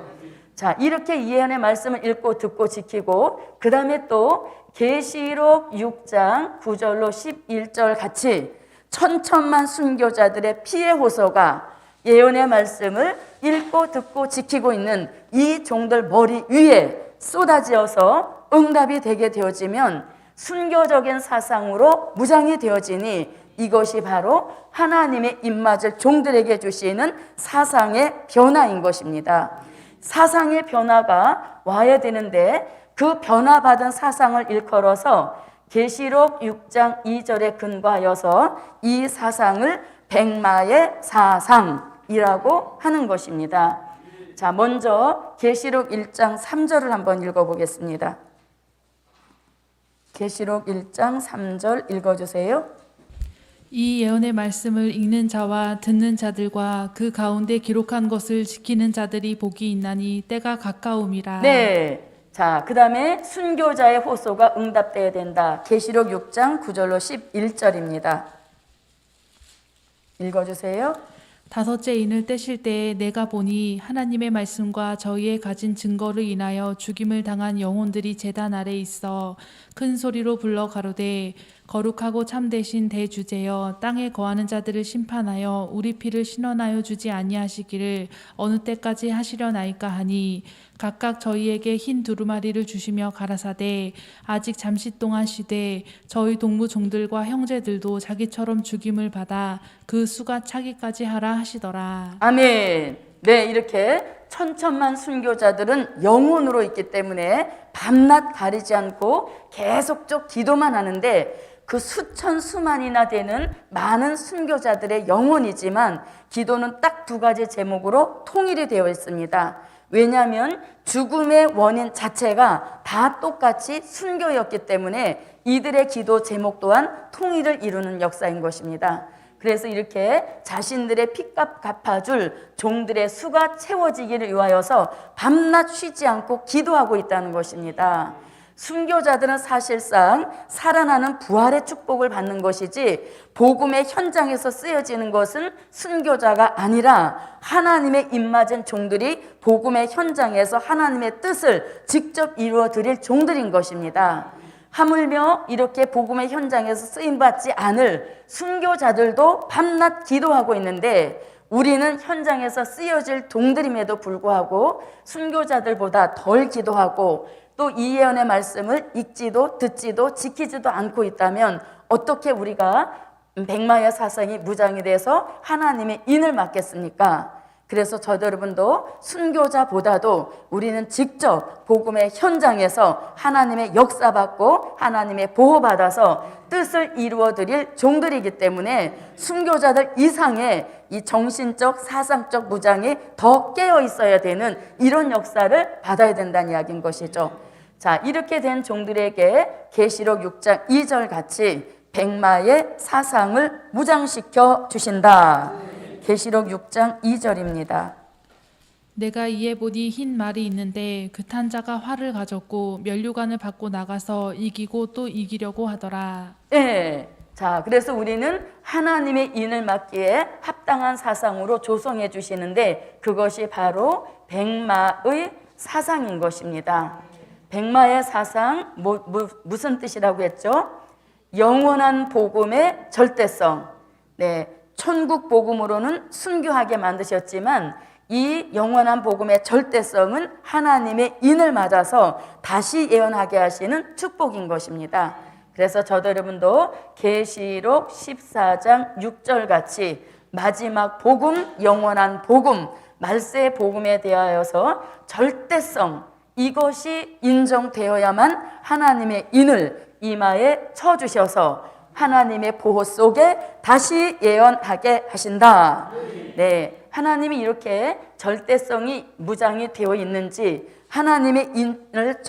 자, 이렇게 이 예언의 말씀을 읽고 듣고 지키고 그 다음에 또 계시록 6장 9절로 11절 같이 천천만 순교자들의 피의 호소가 예언의 말씀을 읽고 듣고 지키고 있는 이 종들 머리 위에 쏟아지어서 응답이 되게 되어지면 순교적인 사상으로 무장이 되어지니 이것이 바로 하나님의 입맞을 종들에게 주시는 사상의 변화인 것입니다. 사상의 변화가 와야 되는데 그 변화받은 사상을 일컬어서 계시록 6장 2절에 근거하여서 이 사상을 백마의 사상이라고 하는 것입니다. 자, 먼저 계시록 1장 3절을 한번 읽어보겠습니다. 계시록 1장 3절 읽어주세요. 이 예언의 말씀을 읽는 자와 듣는 자들과 그 가운데 기록한 것을 지키는 자들이 복이 있나니 때가 가까움이라. 네. 자, 그 다음에 순교자의 호소가 응답되어야 된다. 계시록 6장 9절로 11절입니다. 읽어주세요. 다섯째 인을 떼실 때에 내가 보니 하나님의 말씀과 저희의 가진 증거를 인하여 죽임을 당한 영혼들이 제단 아래 있어 큰 소리로 불러 가로되 거룩하고 참되신 대주제여 땅에 거하는 자들을 심판하여 우리 피를 신원하여 주지 아니하시기를 어느 때까지 하시려나이까 하니 각각 저희에게 흰 두루마리를 주시며 가라사대 아직 잠시 동안 쉬되 저희 동무 종들과 형제들도 자기처럼 죽임을 받아 그 수가 차기까지 하라 하시더라. 아멘. 네, 이렇게 천천만 순교자들은 영혼으로 있기 때문에 밤낮 가리지 않고 계속적 기도만 하는데 그 수천 수만이나 되는 많은 순교자들의 영혼이지만 기도는 딱 두 가지 제목으로 통일이 되어 있습니다. 왜냐하면 죽음의 원인 자체가 다 똑같이 순교였기 때문에 이들의 기도 제목 또한 통일을 이루는 역사인 것입니다. 그래서 이렇게 자신들의 핏값 갚아줄 종들의 수가 채워지기를 위하여서 밤낮 쉬지 않고 기도하고 있다는 것입니다. 순교자들은 사실상 살아나는 부활의 축복을 받는 것이지 복음의 현장에서 쓰여지는 것은 순교자가 아니라 하나님의 입맞은 종들이 복음의 현장에서 하나님의 뜻을 직접 이루어 드릴 종들인 것입니다. 하물며 이렇게 복음의 현장에서 쓰임받지 않을 순교자들도 밤낮 기도하고 있는데 우리는 현장에서 쓰여질 종들임에도 불구하고 순교자들보다 덜 기도하고 또 이 예언의 말씀을 읽지도 듣지도 지키지도 않고 있다면 어떻게 우리가 백마의 사상이 무장이 돼서 하나님의 인을 맡겠습니까? 그래서 저도 여러분도 순교자보다도 우리는 직접 복음의 현장에서 하나님의 역사받고 하나님의 보호받아서 뜻을 이루어드릴 종들이기 때문에 순교자들 이상의 이 정신적 사상적 무장이 더 깨어 있어야 되는 이런 역사를 받아야 된다는 이야기인 것이죠. 자, 이렇게 된 종들에게 계시록 6장 2절 같이 백마의 사상을 무장시켜 주신다. 계시록 6장 2절입니다. 내가 이에 보니 흰 말이 있는데 그 탄 자가 활을 가졌고 면류관을 받고 나가서 이기고 또 이기려고 하더라. 네. 자, 그래서 우리는 하나님의 인을 맡기에 합당한 사상으로 조성해 주시는데 그것이 바로 백마의 사상인 것입니다. 백마의 사상, 무슨 뜻이라고 했죠? 영원한 복음의 절대성. 네. 천국 복음으로는 순교하게 만드셨지만 이 영원한 복음의 절대성은 하나님의 인을 맞아서 다시 예언하게 하시는 축복인 것입니다. 그래서 저도 여러분도 계시록 14장 6절 같이 마지막 복음, 영원한 복음, 말세의 복음에 대하여서 절대성, 이것이 인정되어야만 하나님의 인을 이마에 쳐주셔서 하나님의 보호 속에 다시 예언하게 하신다. 네, 하나님이 이렇게 절대성이 무장이 되어 있는지 하나님의 인을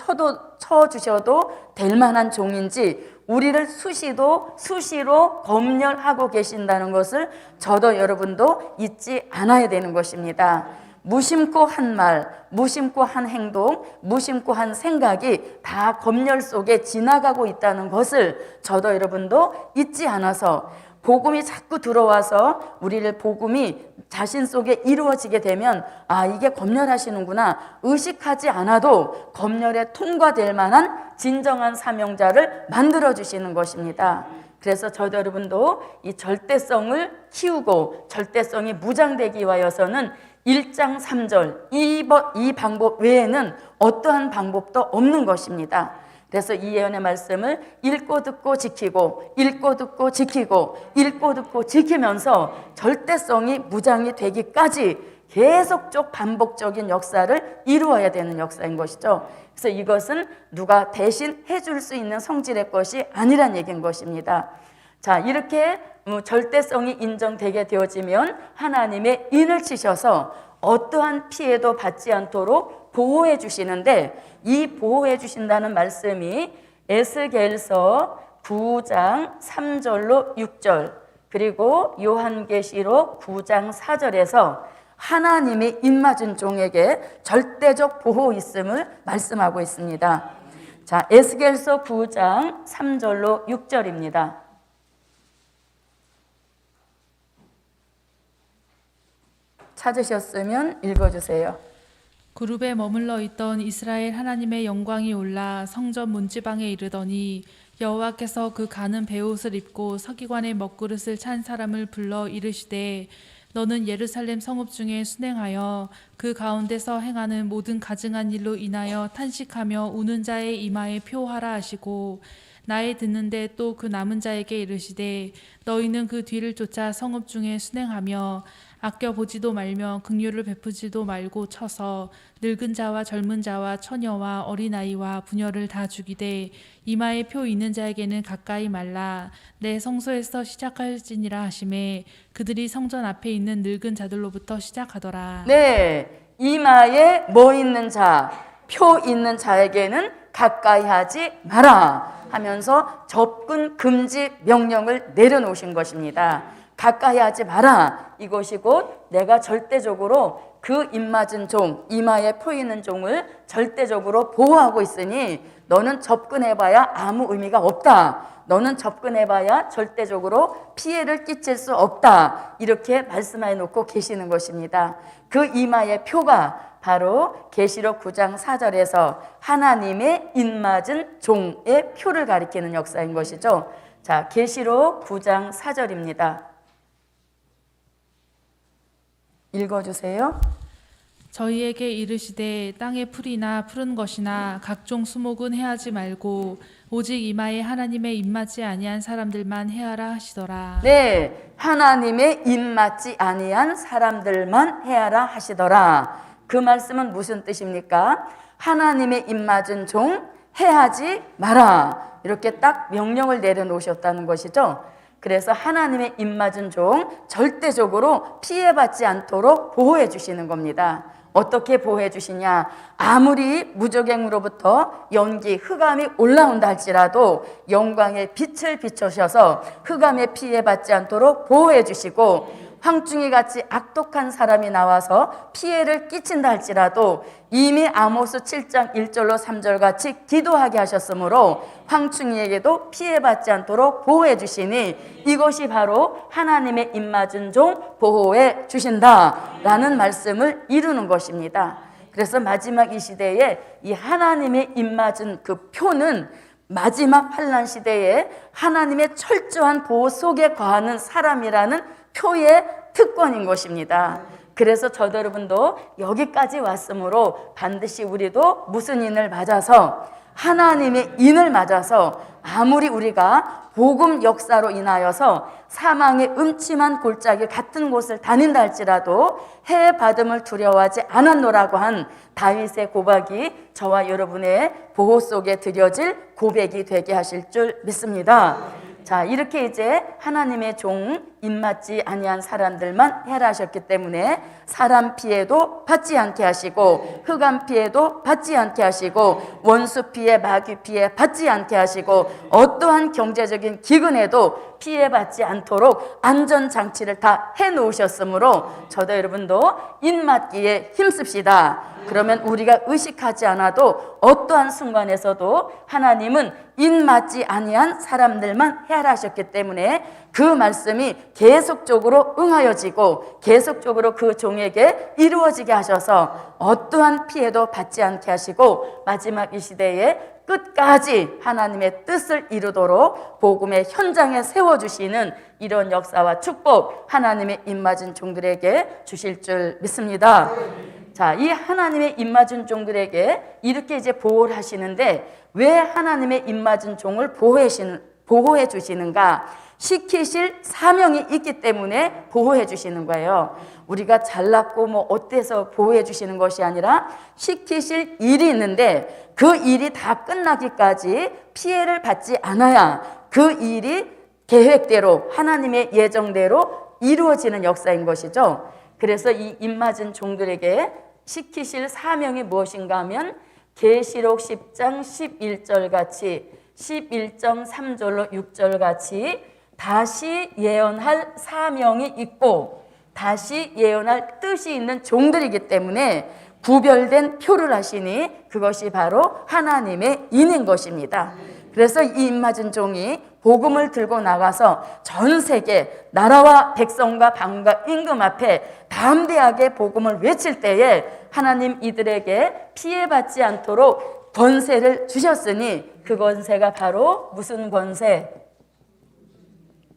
쳐주셔도 될 만한 종인지 우리를 수시로 검열하고 계신다는 것을 저도 여러분도 잊지 않아야 되는 것입니다. 무심코 한 말, 무심코 한 행동, 무심코 한 생각이 다 검열 속에 지나가고 있다는 것을 저도 여러분도 잊지 않아서 복음이 자꾸 들어와서 우리를 복음이 자신 속에 이루어지게 되면 아, 이게 검열하시는구나 의식하지 않아도 검열에 통과될 만한 진정한 사명자를 만들어 주시는 것입니다. 그래서 저도 여러분도 이 절대성을 키우고 절대성이 무장되기 위하여서는 1장 3절 이 방법 외에는 어떠한 방법도 없는 것입니다. 그래서 이 예언의 말씀을 읽고 듣고 지키고 읽고 듣고 지키고 읽고 듣고 지키면서 절대성이 무장이 되기까지 계속적 반복적인 역사를 이루어야 되는 역사인 것이죠. 그래서 이것은 누가 대신 해줄 수 있는 성질의 것이 아니란 얘기인 것입니다. 자, 이렇게 절대성이 인정되게 되어지면 하나님의 인을 치셔서 어떠한 피해도 받지 않도록 보호해 주시는데 이 보호해 주신다는 말씀이 에스겔서 9장 3절로 6절 그리고 요한계시록 9장 4절에서 하나님의 입맞은 종에게 절대적 보호 있음을 말씀하고 있습니다. 자, 에스겔서 9장 3절로 6절입니다. 찾으셨으면 읽어주세요. 그룹에 머물러 있던 이스라엘 하나님의 영광이 올라 성전 문지방에 이르더니 여호와께서 그 가는 베옷을 입고 서기관의 먹그릇을 찬 사람을 불러 이르시되 너는 예루살렘 성읍 중에 순행하여 그 가운데서 행하는 모든 가증한 일로 인하여 탄식하며 우는 자의 이마에 표하라 하시고 나의 듣는데 또 그 남은 자에게 이르시되 너희는 그 뒤를 쫓아 성읍 중에 순행하며 아껴보지도 말며 긍휼을 베푸지도 말고 쳐서 늙은 자와 젊은 자와 처녀와 어린아이와 부녀를 다 죽이되 이마에 표 있는 자에게는 가까이 말라 내 성소에서 시작할지니라 하시매 그들이 성전 앞에 있는 늙은 자들로부터 시작하더라. 네, 이마에 뭐 있는 자, 표 있는 자에게는 가까이 하지 마라 하면서 접근 금지 명령을 내려놓으신 것입니다. 가까이 하지 마라. 이것이 곧 내가 절대적으로 그 입맞은 종, 이마에 표 있는 종을 절대적으로 보호하고 있으니 너는 접근해봐야 아무 의미가 없다. 너는 접근해봐야 절대적으로 피해를 끼칠 수 없다. 이렇게 말씀해 놓고 계시는 것입니다. 그 이마의 표가 바로 계시록 9장 4절에서 하나님의 입맞은 종의 표를 가리키는 역사인 것이죠. 자, 계시록 9장 4절입니다. 읽어주세요. 저희에게 이르시되 땅의 풀이나 푸른 것이나 각종 수목은 해하지 말고 오직 이마에 하나님의 입맞지 아니한 사람들만 해하라 하시더라. 네, 하나님의 입맞지 아니한 사람들만 해하라 하시더라. 그 말씀은 무슨 뜻입니까? 하나님의 입맞은 종 해하지 마라. 이렇게 딱 명령을 내려놓으셨다는 것이죠. 그래서 하나님의 입맞은 종 절대적으로 피해받지 않도록 보호해 주시는 겁니다. 어떻게 보호해 주시냐? 아무리 무적행으로부터 연기, 흑암이 올라온다 할지라도 영광의 빛을 비추셔서 흑암에 피해받지 않도록 보호해 주시고, 황충이같이 악독한 사람이 나와서 피해를 끼친다 할지라도 이미 아모스 7장 1절로 3절 같이 기도하게 하셨으므로 황충이에게도 피해받지 않도록 보호해 주시니 이것이 바로 하나님의 입맞은 종 보호해 주신다라는 말씀을 이루는 것입니다. 그래서 마지막 이 시대에 이 하나님의 입맞은 그 표는 마지막 환난 시대에 하나님의 철저한 보호 속에 거하는 사람이라는 표의 특권인 것입니다. 그래서 저도 여러분도 여기까지 왔으므로 반드시 우리도 무슨 인을 맞아서, 하나님의 인을 맞아서 아무리 우리가 복음 역사로 인하여서 사망의 음침한 골짜기 같은 곳을 다닌다 할지라도 해 받음을 두려워하지 않았노라고 한 다윗의 고백이 저와 여러분의 보호 속에 드려질 고백이 되게 하실 줄 믿습니다. 자, 이렇게 이제 하나님의 종 입맞지 아니한 사람들만 해라 하셨기 때문에 사람 피해도 받지 않게 하시고 흑암 피해도 받지 않게 하시고 원수 피해, 마귀 피해 받지 않게 하시고 어떠한 경제적인 기근에도 피해받지 않도록 안전장치를 다 해놓으셨으므로 저도 여러분도 입맞기에 힘씁시다. 그러면 우리가 의식하지 않아도 어떠한 순간에서도 하나님은 입맞지 아니한 사람들만 해라 하셨기 때문에 그 말씀이 계속적으로 응하여지고 계속적으로 그 종에게 이루어지게 하셔서 어떠한 피해도 받지 않게 하시고 마지막 이 시대에 끝까지 하나님의 뜻을 이루도록 복음의 현장에 세워주시는 이런 역사와 축복 하나님의 입맞은 종들에게 주실 줄 믿습니다. 자, 이 하나님의 입맞은 종들에게 이렇게 이제 보호를 하시는데 왜 하나님의 입맞은 종을 보호해 주시는가? 시키실 사명이 있기 때문에 보호해 주시는 거예요. 우리가 잘났고 뭐 어때서 보호해 주시는 것이 아니라 시키실 일이 있는데 그 일이 다 끝나기까지 피해를 받지 않아야 그 일이 계획대로 하나님의 예정대로 이루어지는 역사인 것이죠. 그래서 이 입맞은 종들에게 시키실 사명이 무엇인가 하면 계시록 10장 11절 같이 11.3절로 6절 같이 다시 예언할 사명이 있고 다시 예언할 뜻이 있는 종들이기 때문에 구별된 표를 하시니 그것이 바로 하나님의 인인 것입니다. 그래서 이 입맞은 종이 복음을 들고 나가서 전 세계 나라와 백성과 방과 임금 앞에 담대하게 복음을 외칠 때에 하나님 이들에게 피해받지 않도록 권세를 주셨으니 그 권세가 바로 무슨 권세?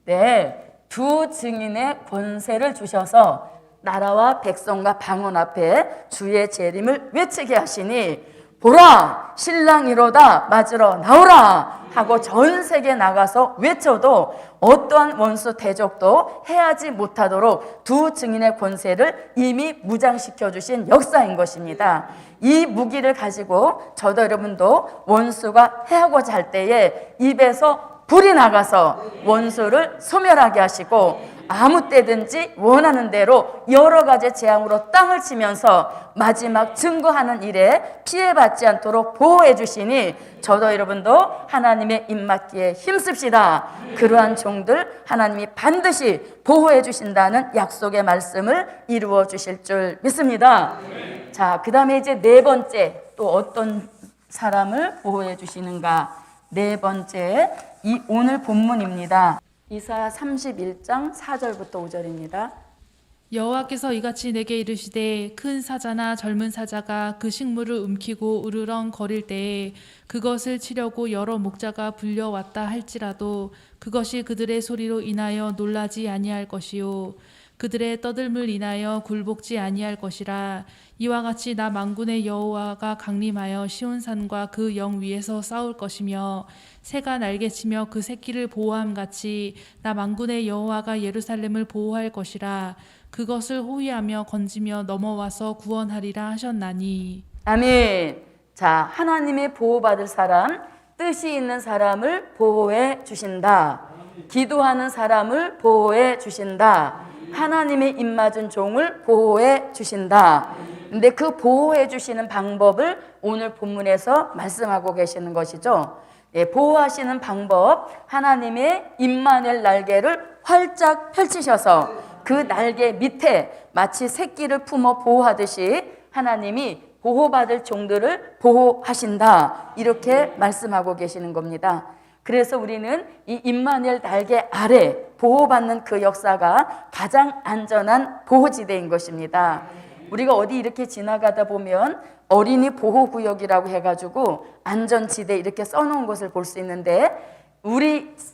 네, 두 증인의 권세를 주셔서 나라와 백성과 방언 앞에 주의 재림을 외치게 하시니 보라 신랑이로다 맞으러 나오라 하고 전 세계에 나가서 외쳐도 어떠한 원수 대적도 해하지 못하도록 두 증인의 권세를 이미 무장시켜 주신 역사인 것입니다. 이 무기를 가지고 저도 여러분도 원수가 해하고자 할 때에 입에서 불이 나가서 원수를 소멸하게 하시고 아무 때든지 원하는 대로 여러 가지 재앙으로 땅을 치면서 마지막 증거하는 일에 피해받지 않도록 보호해 주시니 저도 여러분도 하나님의 입맞기에 힘씁시다. 그러한 종들 하나님이 반드시 보호해 주신다는 약속의 말씀을 이루어 주실 줄 믿습니다. 자, 그 다음에 이제 네 번째 또 어떤 사람을 보호해 주시는가. 네 번째 이 오늘 본문입니다. 이사야 31장 4절부터 5절입니다. 여호와께서 이같이 내게 이르시되 큰 사자나 젊은 사자가 그 식물을 움키고 으르렁 거릴 때에 그것을 치려고 여러 목자가 불려왔다 할지라도 그것이 그들의 소리로 인하여 놀라지 아니할 것이요 그들의 떠들물 인하여 굴복지 아니할 것이라. 이와 같이 나 만군의 여호와가 강림하여 시온산과 그 영 위에서 싸울 것이며 새가 날개치며 그 새끼를 보호함 같이 나 만군의 여호와가 예루살렘을 보호할 것이라. 그것을 호위하며 건지며 넘어와서 구원하리라 하셨나니. 아멘. 자, 하나님의 보호받을 사람, 뜻이 있는 사람을 보호해 주신다. 기도하는 사람을 보호해 주신다. 하나님의 입맞은 종을 보호해 주신다. 근데 그 보호해 주시는 방법을 오늘 본문에서 말씀하고 계시는 것이죠. 예, 보호하시는 방법, 하나님의 임마누엘 날개를 활짝 펼치셔서 그 날개 밑에 마치 새끼를 품어 보호하듯이 하나님이 보호받을 종들을 보호하신다. 이렇게 말씀하고 계시는 겁니다. 그래서 우리는 이 임마누엘 날개 아래 보호받는 그 역사가 가장 안전한 보호지대인 것입니다. 우리가 어디 이렇게 지나가다 보면 어린이 보호구역이라고 해가지고 안전지대 이렇게 써놓은 것을 볼 수 있는데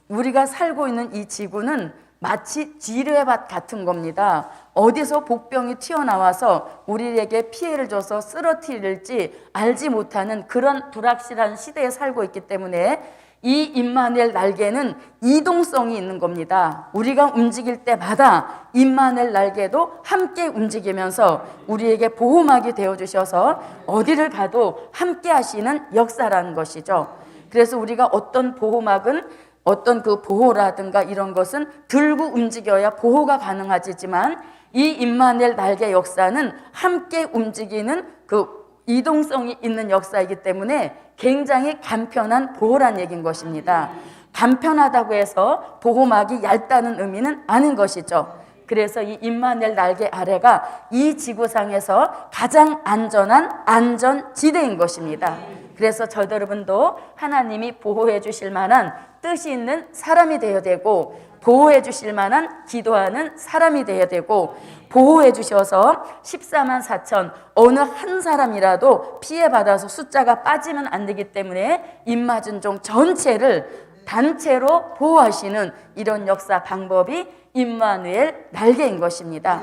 우리가 살고 있는 이 지구는 마치 지뢰밭 같은 겁니다. 어디서 복병이 튀어나와서 우리에게 피해를 줘서 쓰러뜨릴지 알지 못하는 그런 불확실한 시대에 살고 있기 때문에 이 임마누엘 날개는 이동성이 있는 겁니다. 우리가 움직일 때마다 임마누엘 날개도 함께 움직이면서 우리에게 보호막이 되어주셔서 어디를 가도 함께 하시는 역사라는 것이죠. 그래서 우리가 어떤 보호막은 어떤 그 보호라든가 이런 것은 들고 움직여야 보호가 가능하지만 이 임마누엘 날개 역사는 함께 움직이는 그 이동성이 있는 역사이기 때문에 굉장히 간편한 보호란 얘기인 것입니다. 간편하다고 해서 보호막이 얇다는 의미는 아닌 것이죠. 그래서 이 임마누엘 날개 아래가 이 지구상에서 가장 안전한 안전지대인 것입니다. 그래서 저도 여러분도 하나님이 보호해 주실 만한 뜻이 있는 사람이 되어야 되고 보호해 주실 만한 기도하는 사람이 되어야 되고 보호해 주셔서 14만 4천 어느 한 사람이라도 피해받아서 숫자가 빠지면 안 되기 때문에 입맞은 종 전체를 단체로 보호하시는 이런 역사 방법이 임마누엘 날개인 것입니다.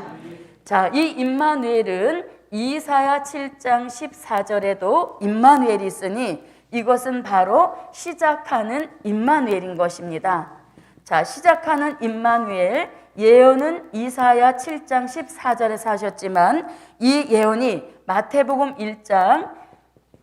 자, 이 임마누엘은 이사야 7장 14절에도 임마누엘이 있으니 이것은 바로 시작하는 임마누엘인 것입니다. 자, 시작하는 임마누엘 예언은 이사야 7장 14절에서 하셨지만 이 예언이 마태복음 1장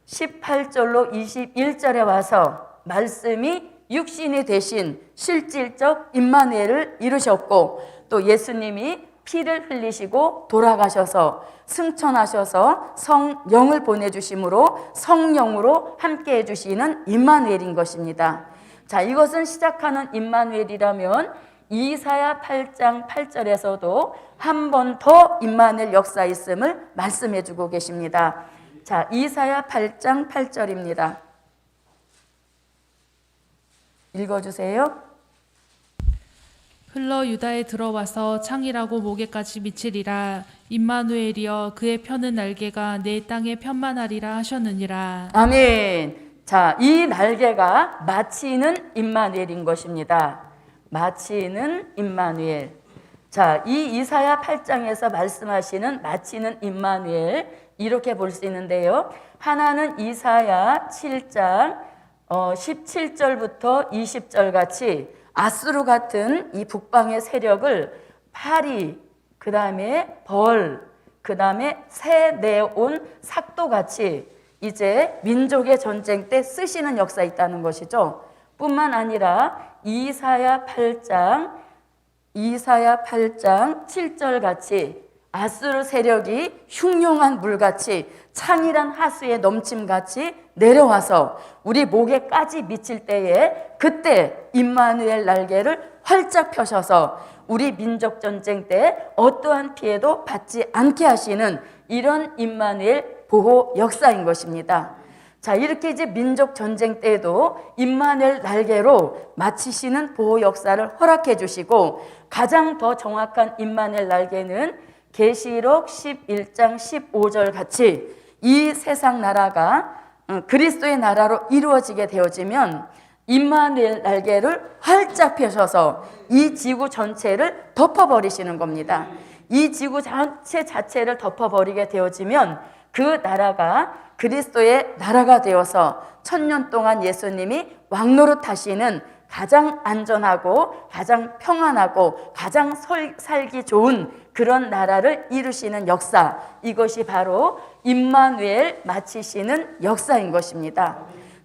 18절로 21절에 와서 말씀이 육신이 되신 실질적 임마누엘을 이루셨고 또 예수님이 피를 흘리시고 돌아가셔서 승천하셔서 성령을 보내주심으로 성령으로 함께 해주시는 임마누엘인 것입니다. 자, 이것은 시작하는 임마누엘이라면 이사야 8장 8절에서도 한 번 더 임마누엘 역사 있음을 말씀해주고 계십니다. 자, 이사야 8장 8절입니다. 읽어주세요. 흘러 유다에 들어와서 창이라고 목에까지 미치리라. 임마누엘이여 그의 펴는 날개가 내 땅에 편만하리라 하셨느니라. 아멘. 자, 이 날개가 마치는 임마누엘인 것입니다. 마치는 임마누엘. 자, 이 이사야 8장에서 말씀하시는 마치는 임마누엘 이렇게 볼 수 있는데요. 하나는 이사야 7장 17절부터 20절 같이 아수르 같은 이 북방의 세력을 파리, 그 다음에 벌, 그 다음에 새 내온 삭도같이 이제 민족의 전쟁 때 쓰시는 역사 있다는 것이죠. 뿐만 아니라 이사야 8장 이사야 8장 7절 같이 아수르 세력이 흉흉한 물같이 창이란 하수에 넘침같이 내려와서 우리 목에까지 미칠 때에 그때 임마누엘 날개를 활짝 펴셔서 우리 민족 전쟁 때 어떠한 피해도 받지 않게 하시는 이런 임마누엘 보호 역사인 것입니다. 자, 이렇게 이제 민족 전쟁 때에도 임마누엘 날개로 마치시는 보호 역사를 허락해 주시고 가장 더 정확한 임마누엘 날개는 계시록 11장 15절 같이 이 세상 나라가 그리스도의 나라로 이루어지게 되어지면 임마누엘 날개를 활짝 펴셔서 이 지구 전체를 덮어버리시는 겁니다. 이 지구 자체를 덮어버리게 되어지면 그 나라가 그리스도의 나라가 되어서 1000년 동안 예수님이 왕노릇하시는 가장 안전하고 가장 평안하고 가장 살기 좋은 그런 나라를 이루시는 역사, 이것이 바로 임마누엘 마치시는 역사인 것입니다.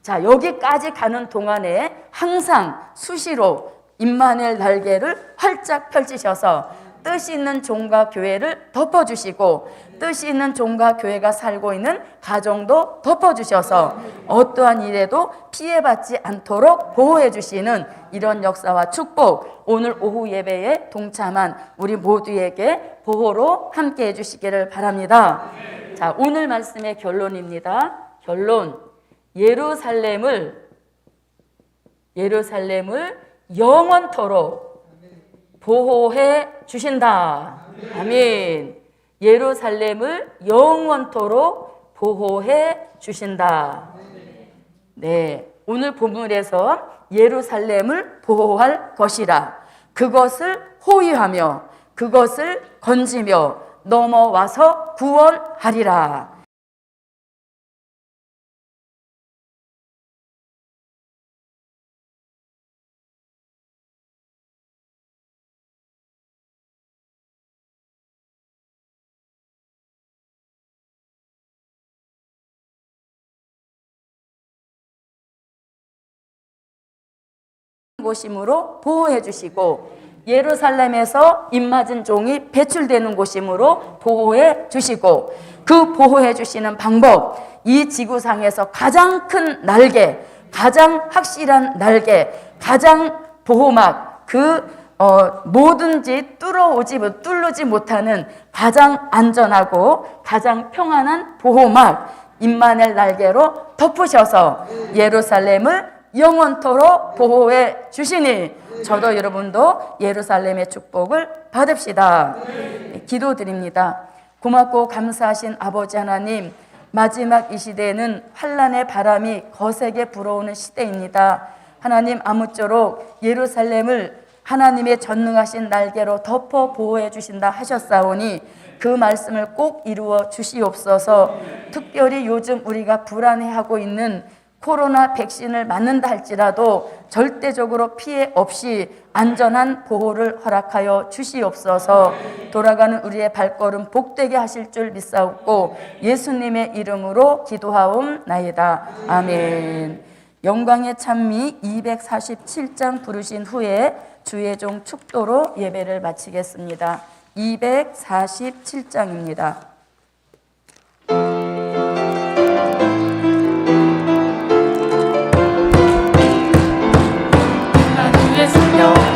자, 여기까지 가는 동안에 항상 수시로 임마누엘 날개를 활짝 펼치셔서 뜻이 있는 종과 교회를 덮어주시고 뜻이 있는 종과 교회가 살고 있는 가정도 덮어주셔서 어떠한 일에도 피해받지 않도록 보호해 주시는 이런 역사와 축복, 오늘 오후 예배에 동참한 우리 모두에게 보호로 함께 해주시기를 바랍니다. 자, 오늘 말씀의 결론입니다. 결론, 예루살렘을 영원토록 보호해 주신다. 아멘. 예루살렘을 영원토록 보호해 주신다. 네, 오늘 본문에서 예루살렘을 보호할 것이라, 그것을 호위하며 그것을 건지며 넘어와서 구원하리라. 곳이므로 보호해 주시고 예루살렘에서 입맞은 종이 배출되는 곳이므로 보호해 주시고 그 보호해 주시는 방법, 이 지구상에서 가장 큰 날개, 가장 확실한 날개, 가장 보호막, 뭐든지 뚫르지 못하는 가장 안전하고 가장 평안한 보호막, 임마누엘 날개로 덮으셔서 예루살렘을 영원토록 보호해 주시니 저도 여러분도 예루살렘의 축복을 받읍시다. 기도드립니다. 고맙고 감사하신 아버지 하나님, 마지막 이 시대에는 환난의 바람이 거세게 불어오는 시대입니다. 하나님, 아무쪼록 예루살렘을 하나님의 전능하신 날개로 덮어 보호해 주신다 하셨사오니 그 말씀을 꼭 이루어 주시옵소서. 특별히 요즘 우리가 불안해하고 있는 코로나 백신을 맞는다 할지라도 절대적으로 피해 없이 안전한 보호를 허락하여 주시옵소서. 돌아가는 우리의 발걸음 복되게 하실 줄 믿사옵고 예수님의 이름으로 기도하옵나이다. 아멘. 영광의 찬미 247장 부르신 후에 주의 종 축도로 예배를 마치겠습니다. 247장입니다.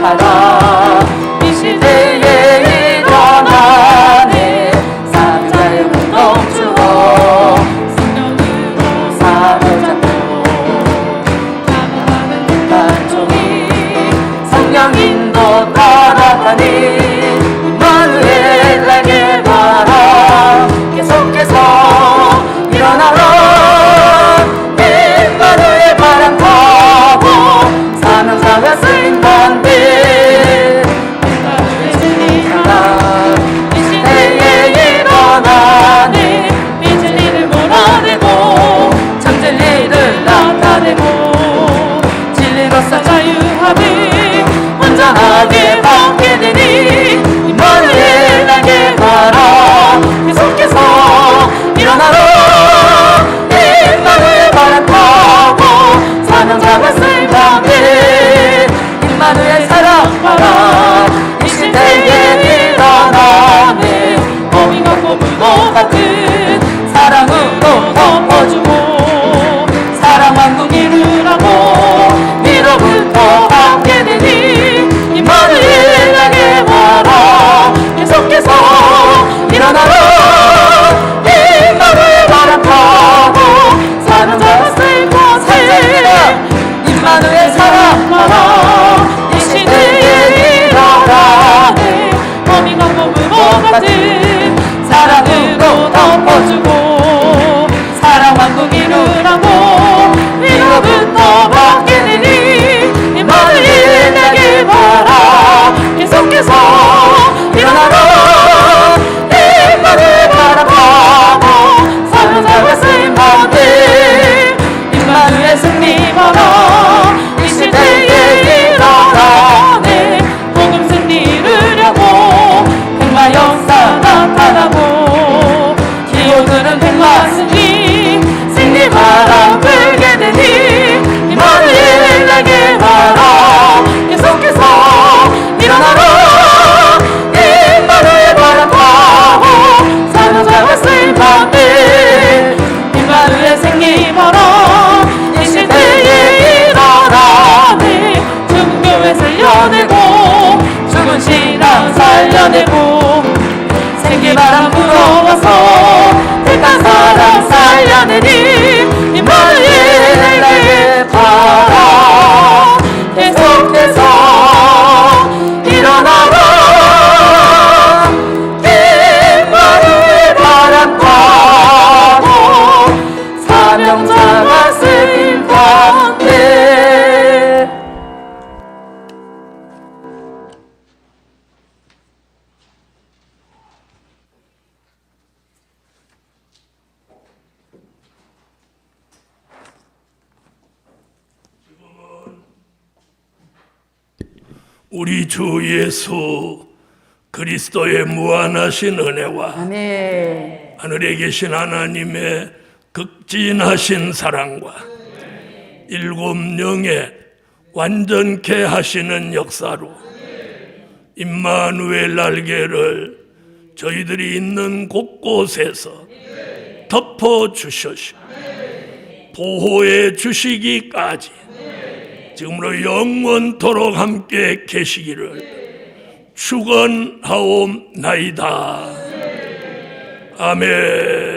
하라 이 시대에 일어나네 사자의 공동주어 성령으로 사로잡고 감화하는 단종이 성령 인도 따라가니 임마누엘 날개 바라 계속해서 일어나라 임마누엘 바람 타고 사명자가 쓰인 반대 이 시대에 일어나네 이 진리를 몰아내고 참 진리를 나타내고 진리로서 자유함이 온전하게 받게 되니 물어내고 죽은 신앙 살려내고 생기바람 불어와서 택한 사람 살려내니 임마누엘 내게 바라 계속해서 일어나라 임마누엘 바람 타고 사명자가 쓰임 가운데 우리 주 예수 그리스도의 무한하신 은혜와 아멘. 하늘에 계신 하나님의 극진하신 사랑과 일곱 영의 완전케 하시는 역사로 임마누엘 날개를 저희들이 있는 곳곳에서 덮어 주셔서 보호해 주시기까지 지금으로 영원토록 함께 계시기를 축원하옵나이다. 아멘.